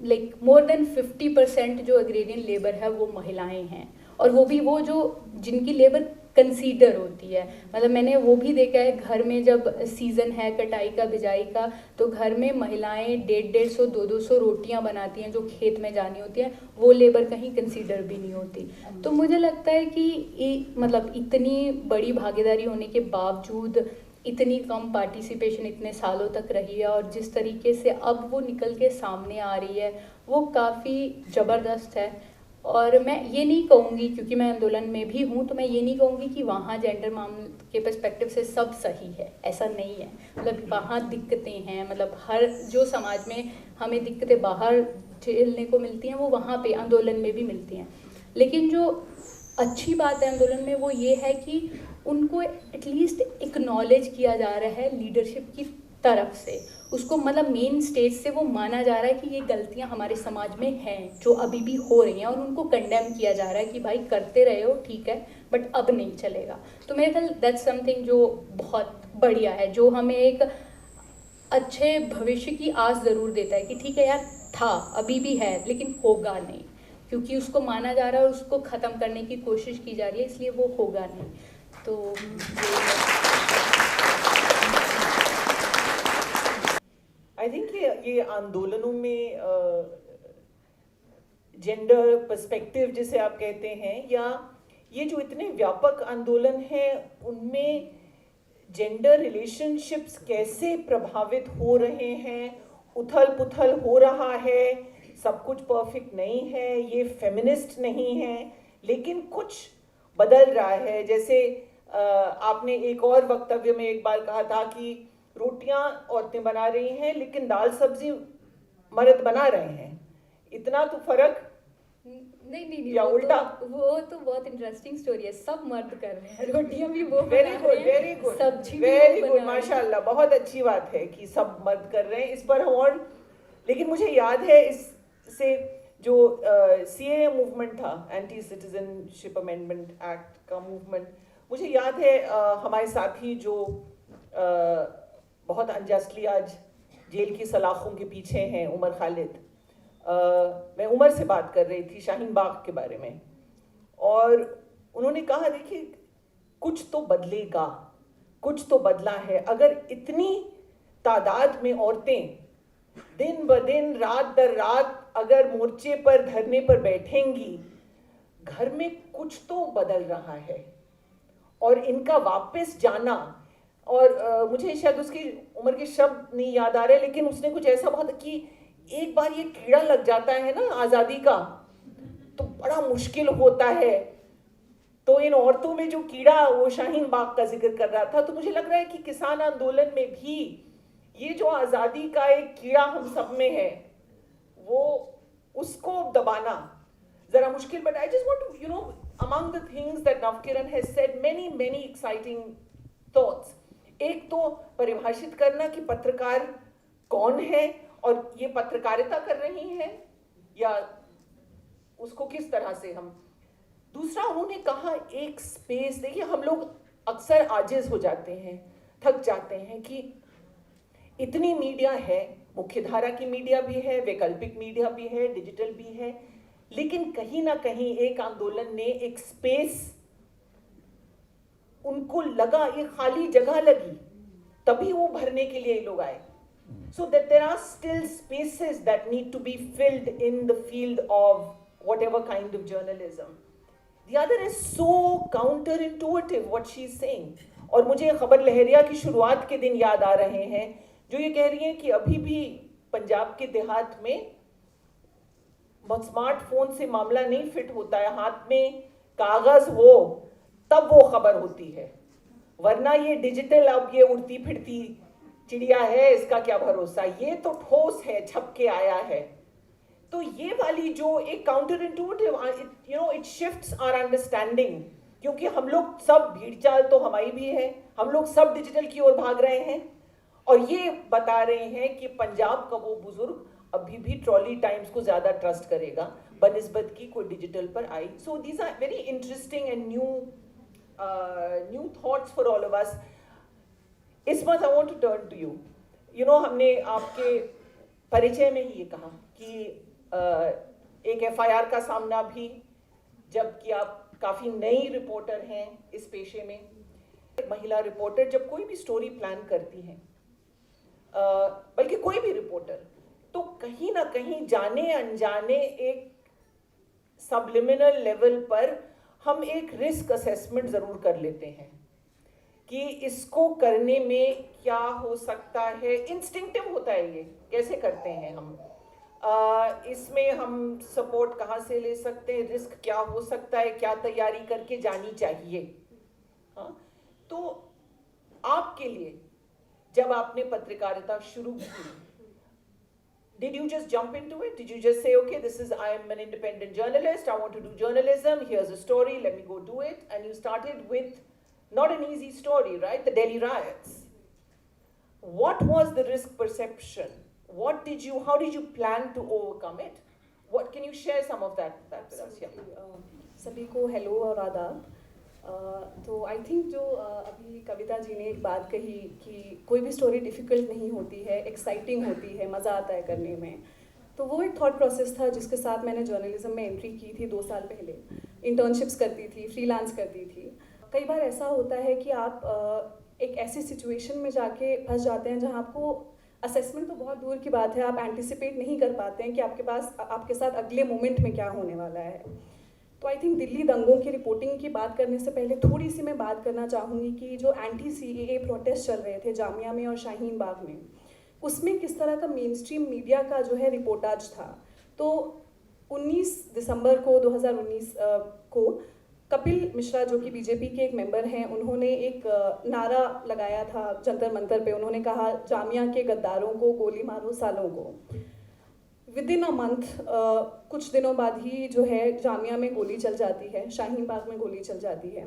Speaker 6: लाइक मोर देन 50% जो एग्रेरियन लेबर है वो महिलाएं हैं, और वो भी वो जो जिनकी लेबर कंसीडर होती है। मतलब मैंने वो भी देखा है, घर में जब सीज़न है कटाई का, बिजाई का, तो घर में महिलाएं 150-150, 200 रोटियां बनाती हैं जो खेत में जानी होती हैं, वो लेबर कहीं कंसीडर भी नहीं होती। तो मुझे लगता है कि मतलब इतनी बड़ी भागीदारी होने के बावजूद इतनी कम पार्टिसिपेशन इतने सालों तक रही है, और जिस तरीके से अब वो निकल के सामने आ रही है वो काफ़ी ज़बरदस्त है। और मैं ये नहीं कहूँगी, क्योंकि मैं आंदोलन में भी हूँ, तो मैं ये नहीं कहूँगी कि वहाँ जेंडर मामले के पर्सपेक्टिव से सब सही है, ऐसा नहीं है। मतलब वहाँ दिक्कतें हैं, मतलब हर जो समाज में हमें दिक्कतें बाहर झेलने को मिलती हैं वो वहाँ पे आंदोलन में भी मिलती हैं। लेकिन जो अच्छी बात है आंदोलन में वो ये है कि उनको एटलीस्ट एक्नॉलेज किया जा रहा है लीडरशिप की तरफ से, उसको मतलब मेन स्टेज से वो माना जा रहा है कि ये गलतियां हमारे समाज में हैं जो अभी भी हो रही हैं, और उनको कंडेम किया जा रहा है कि भाई करते रहे हो ठीक है, बट अब नहीं चलेगा। तो मेरे ख्याल दैट्स समथिंग जो बहुत बढ़िया है, जो हमें एक अच्छे भविष्य की आस ज़रूर देता है कि ठीक है यार, था अभी भी है लेकिन होगा नहीं, क्योंकि उसको माना जा रहा है और उसको ख़त्म करने की कोशिश की जा रही है, इसलिए वो होगा नहीं। तो
Speaker 3: आई थिंक ये आंदोलनों में जेंडर पर्सपेक्टिव जिसे आप कहते हैं, या ये जो इतने व्यापक आंदोलन हैं उनमें जेंडर रिलेशनशिप्स कैसे प्रभावित हो रहे हैं, उथल पुथल हो रहा है, सब कुछ परफेक्ट नहीं है, ये फेमिनिस्ट नहीं है, लेकिन कुछ बदल रहा है। जैसे आपने एक और वक्तव्य में एक बार कहा था कि रोटियां औरतें बना रही हैं लेकिन दाल सब्जी मर्द बना रहे हैं, इतना तो फर्क
Speaker 6: नहीं
Speaker 3: या उल्टा?
Speaker 6: वो तो बहुत इंटरेस्टिंग स्टोरी है। सब मर्द कर रहे हैं, रोटियां भी वो
Speaker 3: वेरी
Speaker 6: बना
Speaker 3: गुड,
Speaker 6: रहे हैं,
Speaker 3: वेरी गुड,
Speaker 6: सब्जी भी
Speaker 3: वेरी
Speaker 6: वो
Speaker 3: गुड,
Speaker 6: बना रहे हैं।
Speaker 3: माशाल्लाह, बहुत अच्छी बात है कि सब मर्द कर रहे हैं। इस पर हम और, लेकिन मुझे याद है इससे जो सीए मूवमेंट था, एंटी सिटीजनशिप अमेंडमेंट एक्ट का मूवमेंट, मुझे याद है हमारे साथी जो बहुत अनजस्टली आज जेल की सलाखों के पीछे हैं, उमर खालिद, मैं उमर से बात कर रही थी शाहीन बाग के बारे में, और उन्होंने कहा देखिए कुछ तो बदलेगा, कुछ तो बदला है। अगर इतनी तादाद में औरतें दिन ब दिन रात दर रात अगर मोर्चे पर धरने पर बैठेंगी, घर में कुछ तो बदल रहा है। और इनका वापस जाना, और मुझे शायद उसकी उम्र के शब्द नहीं याद आ रहे, लेकिन उसने कुछ ऐसा बहुत कि एक बार ये कीड़ा लग जाता है ना आज़ादी का, तो बड़ा मुश्किल होता है। तो इन औरतों में जो कीड़ा, वो शाहीन बाग का जिक्र कर रहा था, तो मुझे लग रहा है कि किसान आंदोलन में भी ये जो आज़ादी का एक कीड़ा हम सब में है, वो उसको दबाना जरा मुश्किल। But I just want to you know, among the things that Navkiran has said, many exciting thoughts. एक तो परिभाषित करना कि पत्रकार कौन है और ये पत्रकारिता कर रही है या उसको किस तरह से हम। दूसरा उन्होंने कहा एक स्पेस, देखिए हम लोग अक्सर आजिज हो जाते हैं, थक जाते हैं कि इतनी मीडिया है, मुख्यधारा की मीडिया भी है, वैकल्पिक मीडिया भी है, डिजिटल भी है, लेकिन कहीं ना कहीं एक आंदोलन ने एक स्पेस, उनको लगा ये खाली जगह लगी, तभी वो भरने के लिए लोग आए। So that there are still spaces that need to be filled in the field of whatever kind of journalism. The other is so counterintuitive what she is saying. और मुझे खबर लहरिया की शुरुआत के दिन याद आ रहे हैं, जो ये कह रही हैं कि अभी भी पंजाब के देहात में स्मार्टफोन से मामला नहीं फिट होता है, हाथ में कागज हो तब वो खबर होती है, वरना ये डिजिटल, अब ये उड़ती फिरती चिड़िया है, इसका क्या भरोसा, ये तो ठोस है, छप के आया है। तो ये वाली जो एक counter intuitive, you know, it shifts our understanding, क्योंकि हम लोग सब, भीड़ चाल तो हमारी भी है, हम लोग सब डिजिटल की ओर भाग रहे हैं, और ये बता रहे हैं कि पंजाब का वो बुजुर्ग अभी भी ट्रॉली टाइम्स को ज्यादा ट्रस्ट करेगा बनिस्बत की कोई डिजिटल पर आई। So these are very interesting and new thoughts for all of us. Ismat, I want to turn to you. You know, हमने आपके परिचय में ही ये कहा कि एक एफआईआर का सामना भी, जबकि आप काफ़ी नई रिपोर्टर हैं इस पेशे में। महिला रिपोर्टर जब कोई भी स्टोरी प्लान करती हैं, बल्कि कोई भी रिपोर्टर, तो कहीं ना कहीं जाने अनजाने एक सबलिमिनल लेवल पर हम एक रिस्क असेसमेंट ज़रूर कर लेते हैं कि इसको करने में क्या हो सकता है। इंस्टिंक्टिव होता है ये, कैसे करते हैं हम, इसमें हम सपोर्ट कहाँ से ले सकते हैं, रिस्क क्या हो सकता है, क्या तैयारी करके जानी चाहिए। हाँ, तो आपके लिए जब आपने पत्रकारिता शुरू की, did you just jump into it? Did you just say, okay, I am an independent journalist, I want to do journalism, here's a story, let me go do it? And you started with not an easy story, right? The Delhi riots. What was the risk perception? How did you plan to overcome it? Can you share some of that with us? Yeah.
Speaker 7: सभी को hello और आदाब। तो I think जो अभी कविता जी ने एक बात कही कि कोई भी स्टोरी डिफ़िकल्ट नहीं होती है, एक्साइटिंग होती है, मज़ा आता है करने में, तो वो एक थॉट प्रोसेस था जिसके साथ मैंने जर्नलिज्म में एंट्री की थी 2 साल पहले। इंटर्नशिप्स करती थी, फ्रीलांस करती थी। कई बार ऐसा होता है कि आप एक ऐसी सिचुएशन में जाके फंस जाते हैं जहाँ आपको असेसमेंट तो बहुत दूर की बात है, आप एंटिसिपेट नहीं कर पाते हैं कि आपके साथ अगले मोमेंट में क्या होने वाला है। तो आई थिंक दिल्ली दंगों की रिपोर्टिंग की बात करने से पहले थोड़ी सी मैं बात करना चाहूँगी कि जो एंटी सीएए प्रोटेस्ट चल रहे थे जामिया में और शाहीन बाग में, उसमें किस तरह का मेन स्ट्रीम मीडिया का जो है रिपोर्टाज था। तो 19 दिसंबर को 2019 को कपिल मिश्रा जो कि बीजेपी के एक मेंबर हैं, उन्होंने एक नारा लगाया था जंतर मंतर पे। उन्होंने कहा, जामिया के गद्दारों को गोली मारो सालों को। विद इन अ मंथ कुछ दिनों बाद ही जो है जामिया में गोली चल जाती है, शाहीन बाग में गोली चल जाती है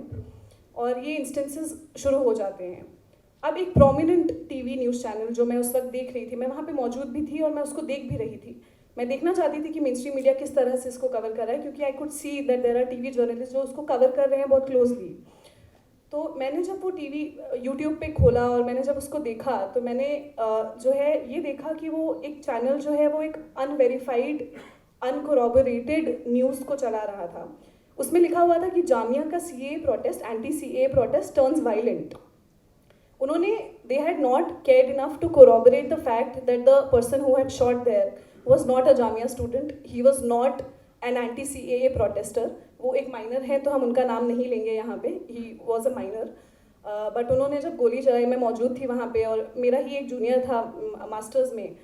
Speaker 7: और ये इंस्टेंसेस शुरू हो जाते हैं। अब एक प्रोमिनेंट टीवी न्यूज़ चैनल जो मैं उस वक्त देख रही थी, मैं वहाँ पे मौजूद भी थी और मैं उसको देख भी रही थी। मैं देखना चाहती थी कि मेन स्ट्रीम मीडिया किस तरह से इसको कवर कर रहा है, क्योंकि I could see that there are TV journalist जो उसको कवर कर रहे हैं बहुत क्लोजली। तो मैंने जब वो टीवी यूट्यूब पे खोला और मैंने जब उसको देखा तो मैंने जो है ये देखा कि वो एक चैनल जो है वो एक अनवेरीफाइड अनकोरॉबोरेटेड न्यूज़ को चला रहा था। उसमें लिखा हुआ था कि जामिया का CA protest, anti CA protest turns violent. उन्होंने they had not cared enough to corroborate the fact that the person who had shot there was not a Jamia student, he was not an anti CAA protester। वो एक minor है तो हम उनका नाम नहीं लेंगे यहाँ पे, he was a minor. But उन्होंने जब गोली चलाई, मैं मौजूद थी वहाँ पे और मेरा ही एक जूनियर था मास्टर्स में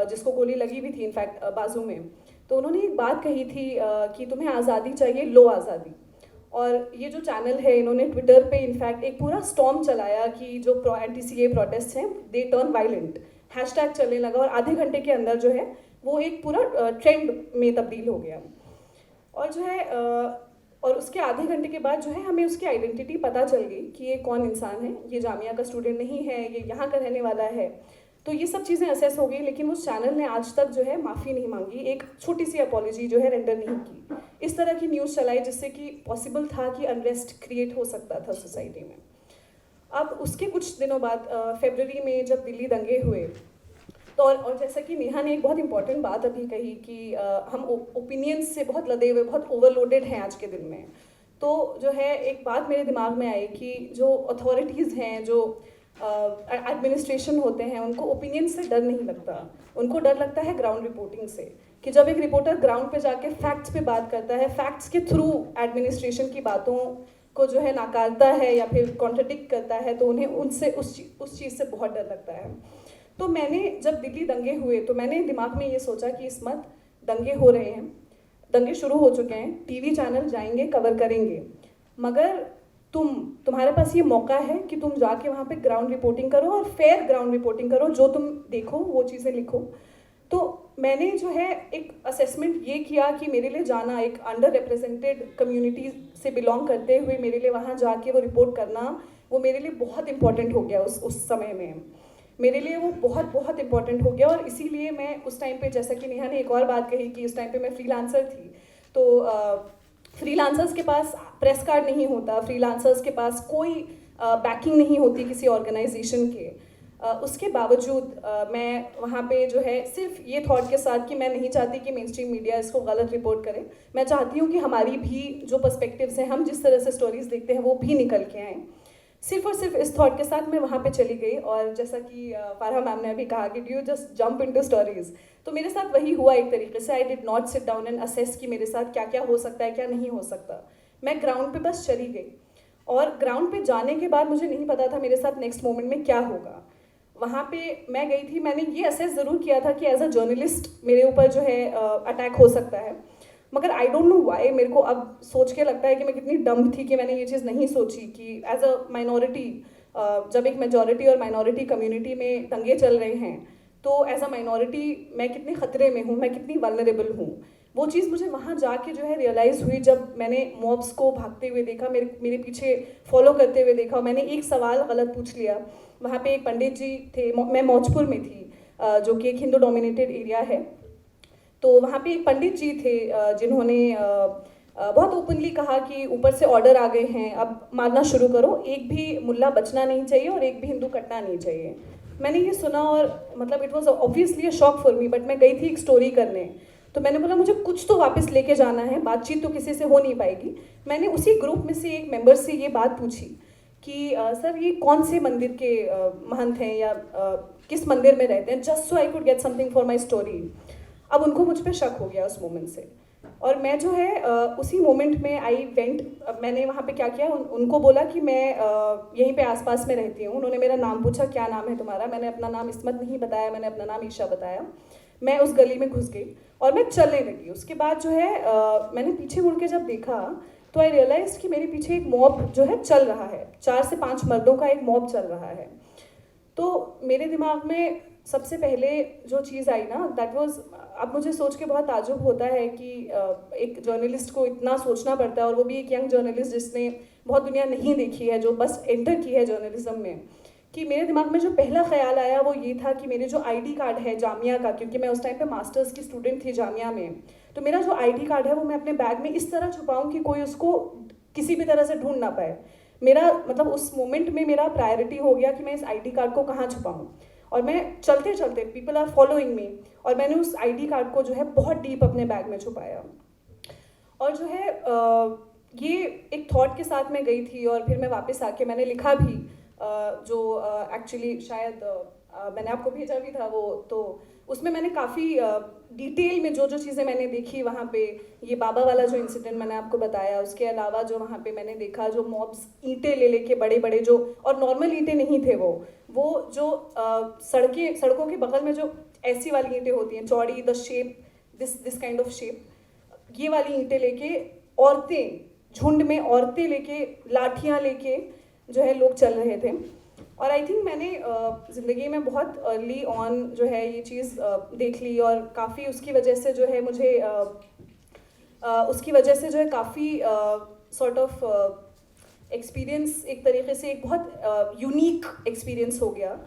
Speaker 7: जिसको गोली लगी भी थी इनफैक्ट बाजू में। तो उन्होंने एक बात कही थी कि तुम्हें आज़ादी चाहिए, लो आज़ादी। और ये जो चैनल है इन्होंने ट्विटर पे इनफैक्ट एक पूरा स्टॉर्म चलाया कि जो एंटी CAA प्रोटेस्ट हैं दे टर्न वायलेंट, हैशटैग चलने लगा और आधे घंटे के अंदर जो है वो एक पूरा ट्रेंड में तब्दील हो गया। और जो है और उसके आधे घंटे के बाद जो है हमें उसकी आइडेंटिटी पता चल गई कि ये कौन इंसान है, ये जामिया का स्टूडेंट नहीं है, ये यहाँ का रहने वाला है। तो ये सब चीज़ें असेस हो गई, लेकिन उस चैनल ने आज तक जो है माफ़ी नहीं मांगी, एक छोटी सी अपॉलॉजी जो है रेंडर नहीं की। इस तरह की न्यूज़ चलाई जिससे कि पॉसिबल था कि अनरेस्ट क्रिएट हो सकता था सोसाइटी में। अब उसके कुछ दिनों बाद फरवरी में जब दिल्ली दंगे हुए तो और जैसा कि नेहा ने एक बहुत इंपॉर्टेंट बात अभी कही कि हम ओपिनियंस से बहुत लदे हुए, बहुत ओवरलोडेड हैं आज के दिन में। तो जो है एक बात मेरे दिमाग में आई कि जो अथॉरिटीज़ हैं, जो एडमिनिस्ट्रेशन होते हैं, उनको ओपिनियन से डर नहीं लगता, उनको डर लगता है ग्राउंड रिपोर्टिंग से। कि जब एक रिपोर्टर ग्राउंड पे जाके फैक्ट्स पे बात करता है, फैक्ट्स के थ्रू एडमिनिस्ट्रेशन की बातों को जो है नकारता है या फिर कॉन्ट्रडिक्ट करता है, तो उन्हें उनसे उस चीज़ से बहुत डर लगता है। तो मैंने जब दिल्ली दंगे हुए तो मैंने दिमाग में ये सोचा कि इस मत दंगे हो रहे हैं, दंगे शुरू हो चुके हैं, टीवी चैनल जाएंगे, कवर करेंगे, मगर तुम्हारे पास ये मौका है कि तुम जाके वहाँ पे ग्राउंड रिपोर्टिंग करो और फेयर ग्राउंड रिपोर्टिंग करो, जो तुम देखो वो चीज़ें लिखो। तो मैंने जो है एक असेसमेंट ये किया कि मेरे लिए जाना, एक अंडर रिप्रेजेंटेड कम्युनिटी से बिलोंग करते हुए मेरे लिए वहाँ जाके वो रिपोर्ट करना, वो मेरे लिए बहुत इंपॉर्टेंट हो गया उस समय में। मेरे लिए वो बहुत बहुत इंपॉर्टेंट हो गया और इसीलिए मैं उस टाइम पे, जैसा कि नेहा ने एक और बात कही कि उस टाइम पे मैं फ्रीलांसर थी, तो फ्रीलांसर्स के पास प्रेस कार्ड नहीं होता, फ्रीलांसर्स के पास कोई बैकिंग नहीं होती किसी ऑर्गेनाइजेशन के। उसके बावजूद मैं वहाँ पे जो है सिर्फ ये थॉट के साथ कि मैं नहीं चाहती कि मेन स्ट्रीम मीडिया इसको गलत रिपोर्ट करे, मैं चाहती हूँ कि हमारी भी जो पर्सपेक्टिव्स हैं, हम जिस तरह से स्टोरीज देखते हैं वो भी निकल के आएँ। सिर्फ और सिर्फ इस थॉट के साथ मैं वहाँ पे चली गई और जैसा कि फारहा मैम ने अभी कहा कि do you just jump into stories, तो मेरे साथ वही हुआ एक तरीके से। I did not sit down and assess कि मेरे साथ क्या क्या हो सकता है, क्या नहीं हो सकता। मैं ग्राउंड पे बस चली गई और ग्राउंड पे जाने के बाद मुझे नहीं पता था मेरे साथ नेक्स्ट मोमेंट में क्या होगा। वहाँ पे मैं गई थी, मैंने ये असेस ज़रूर किया था कि एज अ जर्नलिस्ट मेरे ऊपर जो है अटैक हो सकता है, मगर आई डोंट नो व्हाई मेरे को अब सोच के लगता है कि मैं कितनी डम थी कि मैंने ये चीज़ नहीं सोची कि एज अ माइनॉरिटी, जब एक मेजॉरिटी और माइनॉरिटी कम्युनिटी में दंगे चल रहे हैं तो एज अ माइनॉरिटी मैं कितने ख़तरे में हूँ, मैं कितनी वल्नरेबल हूँ। वो चीज़ मुझे वहाँ जाके जो है रियलाइज़ हुई जब मैंने मॉब्स को भागते हुए देखा, मेरे पीछे फॉलो करते हुए देखा। मैंने एक सवाल गलत पूछ लिया। वहाँ पे एक पंडित जी थे, मैं मौजपुर में थी जो कि एक हिंदू डोमिनेटेड एरिया है। तो वहाँ पे एक पंडित जी थे जिन्होंने बहुत ओपनली कहा कि ऊपर से ऑर्डर आ गए हैं, अब मारना शुरू करो, एक भी मुल्ला बचना नहीं चाहिए और एक भी हिंदू कटना नहीं चाहिए। मैंने ये सुना और मतलब it was obviously a shock for me, but मैं गई थी एक स्टोरी करने, तो मैंने बोला मुझे कुछ तो वापस लेके जाना है, बातचीत तो किसी से हो नहीं पाएगी। मैंने उसी ग्रुप में से एक मेंबर से ये बात पूछी कि सर ये कौन से मंदिर के महंत हैं या किस मंदिर में रहते हैं, just so I could get something for my story. अब उनको मुझ पर शक हो गया उस मोमेंट से, और मैं जो है उसी मोमेंट में आई वेंट। मैंने वहाँ पे क्या किया, उनको बोला कि मैं यहीं पे आसपास में रहती हूँ। उन्होंने मेरा नाम पूछा, क्या नाम है तुम्हारा? मैंने अपना नाम इस्मत नहीं बताया, मैंने अपना नाम ईशा बताया। मैं उस गली में घुस गई और मैं चलने लगी। उसके बाद जो है मैंने पीछे मुड़ के जब देखा तो आई रियलाइज कि मेरे पीछे एक मॉब जो है चल रहा है, 4 से 5 मर्दों का एक मॉब चल रहा है। तो मेरे दिमाग में सबसे पहले जो चीज़ आई ना, दैट वाज, अब मुझे सोच के बहुत ताज्जुब होता है कि एक जर्नलिस्ट को इतना सोचना पड़ता है, और वो भी एक यंग जर्नलिस्ट जिसने बहुत दुनिया नहीं देखी है, जो बस एंटर की है जर्नलिज्म में, कि मेरे दिमाग में जो पहला ख्याल आया वो ये था कि मेरे जो आईडी कार्ड है जामिया का, क्योंकि मैं उस टाइम पे मास्टर्स की स्टूडेंट थी जामिया में, तो मेरा जो आईडी कार्ड है वो मैं अपने बैग में इस तरह छुपाऊं कि कोई उसको किसी भी तरह से ढूंढ ना पाए। मेरा मतलब उस मोमेंट में मेरा प्रायोरिटी हो गया कि मैं इस आईडी कार्ड को कहाँ छुपाऊं, और मैं चलते चलते, पीपल आर फॉलोइंग मी, और मैंने उस आईडी कार्ड को जो है बहुत डीप अपने बैग में छुपाया। और जो है ये एक थॉट के साथ मैं गई थी, और फिर मैं वापस आके मैंने लिखा भी, जो एक्चुअली शायद मैंने आपको भेजा भी था वो, तो उसमें मैंने काफ़ी डिटेल में जो जो चीज़ें मैंने देखी वहाँ पे, ये बाबा वाला जो इंसिडेंट मैंने आपको बताया, उसके अलावा जो वहाँ पे मैंने देखा जो मॉब्स ईंटें ले लेके बड़े बड़े, जो और नॉर्मल ईंटें नहीं थे वो जो सड़कों के बगल में जो ऐसी वाली ईंटें होती हैं, चौड़ी, the shape, this kind of shape, ये वाली ईंटें लेके औरतें, झुंड में औरतें लेके, लाठियाँ लेके जो है लोग चल रहे थे। और आई थिंक मैंने ज़िंदगी में बहुत अर्ली ऑन जो है ये चीज़ देख ली, और काफ़ी उसकी वजह से जो है मुझे उसकी वजह से जो है काफ़ी सॉर्ट ऑफ एक्सपीरियंस, एक तरीके से एक बहुत यूनिक एक्सपीरियंस हो गया,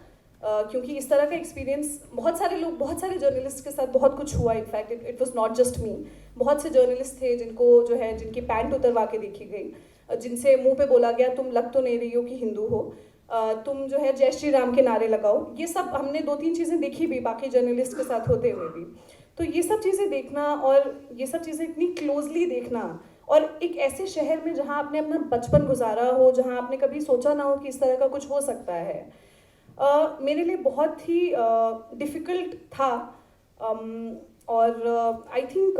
Speaker 7: क्योंकि इस तरह का एक्सपीरियंस बहुत सारे लोग, बहुत सारे जर्नलिस्ट के साथ बहुत कुछ हुआ। In fact it was not just me, बहुत से जर्नलिस्ट थे जिनको जो है, जिनकी पैंट उतरवा के देखी गई, जिनसे मुंह पे बोला गया तुम लग तो नहीं रही हो कि हिंदू हो, तुम जो है जय श्री राम के नारे लगाओ। ये सब हमने 2-3 चीज़ें देखी भी बाकी जर्नलिस्ट के साथ होते हुए भी। तो ये सब चीज़ें देखना, और ये सब चीज़ें इतनी क्लोजली देखना, और एक ऐसे शहर में जहाँ आपने अपना बचपन गुजारा हो, जहाँ आपने कभी सोचा ना हो कि इस तरह का कुछ हो सकता है, मेरे लिए बहुत ही डिफ़िकल्ट था। और I think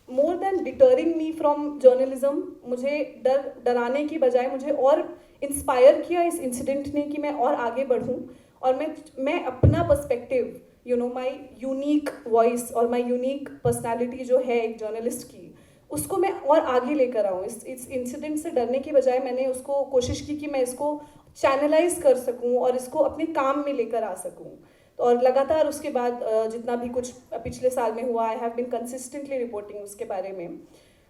Speaker 7: more than deterring me from journalism, मुझे डराने की बजाय मुझे और इंस्पायर किया इस इंसिडेंट ने कि मैं और आगे बढ़ूं, और मैं अपना perspective, you know, my unique voice और माय यूनिक पर्सनालिटी जो है एक जर्नलिस्ट की, उसको मैं और आगे लेकर आऊँ। इस इंसिडेंट से डरने की बजाय मैंने उसको कोशिश की कि मैं इसको चैनलाइज कर सकूँ और इसको अपने काम में लेकर आ सकूँ। और लगातार उसके बाद जितना भी कुछ पिछले साल में हुआ, I have been consistently reporting उसके बारे में।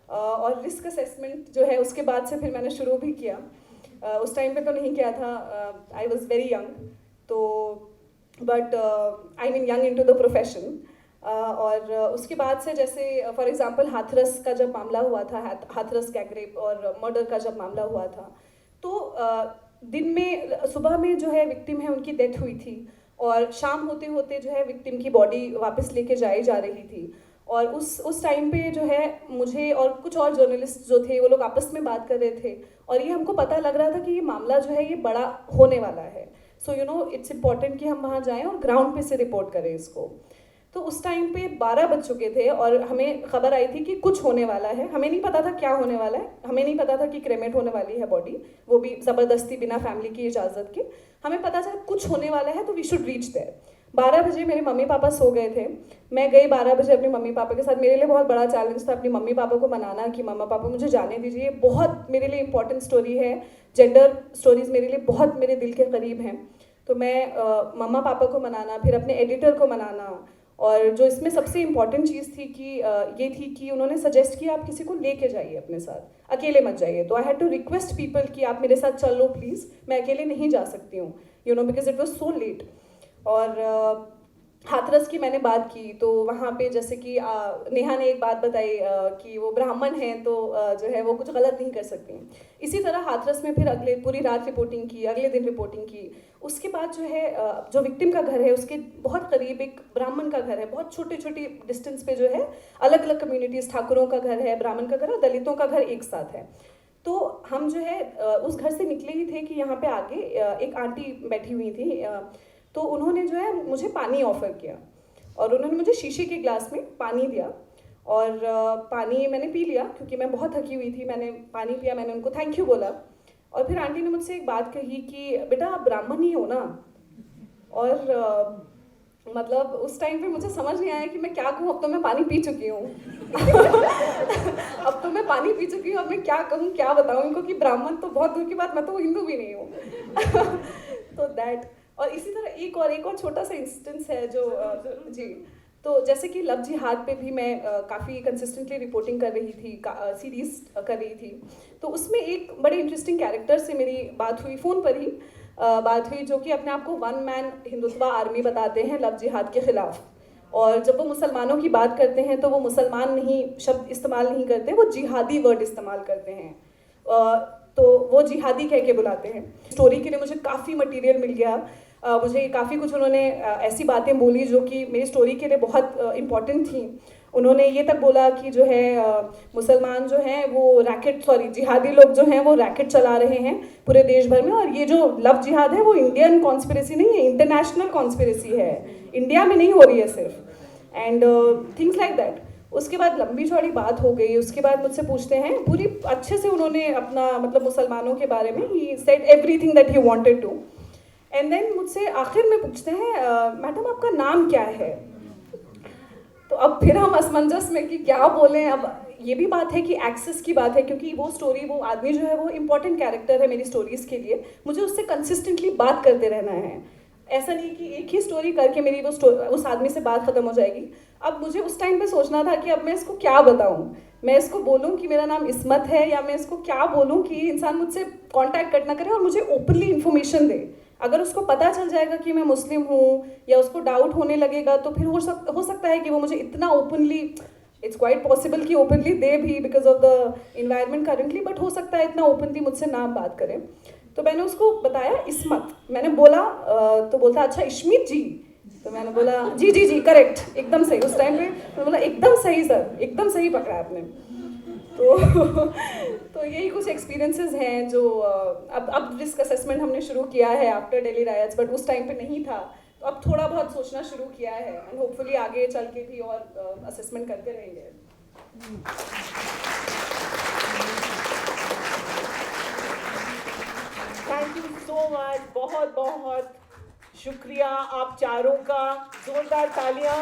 Speaker 7: और रिस्क असेसमेंट जो है उसके बाद से फिर मैंने शुरू भी किया। उस टाइम पे तो नहीं किया था, आई वॉज वेरी यंग, तो but I mean young into the profession. और उसके बाद से जैसे फॉर एग्जांपल हाथरस का जब मामला हुआ था, हाथरस गैंग रेप और मर्डर का जब मामला हुआ था, तो दिन में, सुबह में जो है विक्टिम है उनकी डेथ हुई थी, और शाम होते होते जो है विक्टिम की बॉडी वापस लेके जाई जा रही थी। और उस टाइम पे जो है मुझे और कुछ और जर्नलिस्ट जो थे वो लोग आपस में बात कर रहे थे, और ये हमको पता लग रहा था कि ये मामला जो है ये बड़ा होने वाला है। So you know it's important कि हम वहाँ जाएं और ग्राउंड पे से रिपोर्ट करें इसको। तो उस टाइम पे 12 बज चुके थे और हमें खबर आई थी कि कुछ होने वाला है। हमें नहीं पता था क्या होने वाला है, हमें नहीं पता था कि क्रेमेट होने वाली है बॉडी, वो भी ज़बरदस्ती बिना फैमिली की इजाज़त के। हमें पता चला कुछ होने वाला है तो वी शुड रीच देयर। 12 बजे मेरे मम्मी पापा सो गए थे, मैं गई 12 बजे अपने मम्मी पापा के साथ। मेरे लिए बहुत बड़ा चैलेंज था अपनी मम्मी पापा को मनाना कि मम्मा पापा मुझे जाने दीजिए। बहुत मेरे लिए इंपॉर्टेंट स्टोरी है, जेंडर स्टोरीज मेरे लिए बहुत मेरे दिल के करीब हैं। तो मैं मम्मा पापा को मनाना, फिर अपने एडिटर को मनाना, और जो इसमें सबसे इम्पॉर्टेंट चीज़ थी कि ये थी कि उन्होंने सजेस्ट किया आप किसी को लेके जाइए अपने साथ, अकेले मत जाइए। तो I had to request people कि आप मेरे साथ चलो प्लीज़, मैं अकेले नहीं जा सकती हूँ, you know, because it was so let. और हाथरस की मैंने बात की तो वहाँ पे जैसे कि नेहा ने एक बात बताई कि वो ब्राह्मण हैं तो जो है वो कुछ गलत नहीं कर सकती। इसी तरह हाथरस में फिर अगले पूरी रात रिपोर्टिंग की, अगले दिन रिपोर्टिंग की। उसके बाद जो है जो विक्टिम का घर है उसके बहुत करीब एक ब्राह्मण का घर है, बहुत छोटी छोटी डिस्टेंस पे जो है अलग अलग कम्युनिटीज़, ठाकुरों का घर है, ब्राह्मण का घर और दलितों का घर एक साथ है। तो हम जो है उस घर से निकले ही थे कि यहाँ पे आगे एक आंटी बैठी हुई थी, तो उन्होंने जो है मुझे पानी ऑफ़र किया और उन्होंने मुझे शीशे के ग्लास में पानी दिया और पानी मैंने पी लिया क्योंकि मैं बहुत थकी हुई थी। मैंने पानी पिया, मैंने उनको थैंक यू बोला और फिर आंटी ने मुझसे एक बात कही कि बेटा आप ब्राह्मण ही हो ना। और मतलब उस टाइम पे मुझे समझ नहीं आया कि मैं क्या कहूँ, अब तो मैं पानी पी चुकी हूँ अब तो मैं पानी पी चुकी हूँ, अब मैं क्या कहूँ, क्या बताऊँ इनको कि ब्राह्मण तो बहुत दूर की बात, मैं तो हिंदू भी नहीं हूँ तो दैट और इसी तरह एक और छोटा सा इंस्टेंस है जो जी, तो जैसे कि लव जिहाद पे भी मैं काफ़ी कंसिस्टेंटली रिपोर्टिंग कर रही थी, सीरीज कर रही थी। तो उसमें एक बड़े इंटरेस्टिंग कैरेक्टर से मेरी बात हुई, फ़ोन पर ही बात हुई, जो कि अपने आप को वन मैन हिंदुत्वा आर्मी बताते हैं लव जिहाद के ख़िलाफ़। और जब वो मुसलमानों की बात करते हैं तो वो मुसलमान नहीं शब्द इस्तेमाल नहीं करते, वो जिहादी वर्ड इस्तेमाल करते हैं। तो वो जिहादी कह के बुलाते हैं। स्टोरी के लिए मुझे काफ़ी मटेरियल मिल गया। मुझे काफ़ी कुछ उन्होंने ऐसी बातें बोली जो कि मेरी स्टोरी के लिए बहुत इम्पॉर्टेंट थी। उन्होंने ये तक बोला कि जो है मुसलमान जो हैं वो जिहादी लोग जो हैं वो रैकेट चला रहे हैं पूरे देश भर में, और ये जो लव जिहाद है वो इंडियन कॉन्स्पिरेसी नहीं है, इंटरनेशनल कॉन्स्पिरेसी है, इंडिया में नहीं हो रही है सिर्फ, एंड थिंग्स लाइक दैट। उसके बाद लंबी चौड़ी बात हो गई। उसके बाद मुझसे पूछते हैं, पूरी अच्छे से उन्होंने अपना मतलब मुसलमानों के बारे में he said everything that he wanted to, and then मुझसे आखिर में पूछते हैं, मैडम आपका नाम क्या है? तो अब फिर हम असमंजस में कि क्या बोलें। अब ये भी बात है कि एक्सेस की बात है, क्योंकि वो स्टोरी, वो आदमी जो है वो इम्पॉर्टेंट कैरेक्टर है मेरी स्टोरीज़ के लिए, मुझे उससे कंसिस्टेंटली बात करते रहना है। ऐसा नहीं कि एक ही स्टोरी करके मेरी वो उस आदमी से बात ख़त्म हो जाएगी। अब मुझे उस टाइम पे सोचना था कि अब मैं इसको क्या बताऊं, मैं इसको बोलूं कि मेरा नाम इस्मत है, या मैं इसको क्या बोलूं कि इंसान मुझसे कांटेक्ट कट ना करे और मुझे ओपनली इन्फॉर्मेशन दे। अगर उसको पता चल जाएगा कि मैं मुस्लिम हूँ या उसको डाउट होने लगेगा तो फिर हो सकता है कि वो मुझे इतना ओपनली, इट्स क्वाइट पॉसिबल कि ओपनली दे भी because of the environment currently, but हो सकता है इतना ओपनली मुझसे ना बात करें। तो मैंने उसको बताया इस्मत, मैंने बोला तो बोलता अच्छा इश्मीत जी, तो मैंने बोला जी जी जी करेक्ट, एकदम सही। उस टाइम पे मैंने बोला एकदम सही सर, एकदम सही पकड़ा आपने। तो यही कुछ एक्सपीरियंसेस हैं जो अब रिस्क असेसमेंट हमने शुरू किया है आफ्टर दिल्ली रायट्स, बट उस टाइम पे नहीं था, तो अब थोड़ा बहुत सोचना शुरू किया है, एंड होपफुली आगे चल के भी और असेसमेंट करते रहेंगे।
Speaker 3: थैंक यू सो मच, बहुत बहुत शुक्रिया आप चारों का, जोरदार तालियां।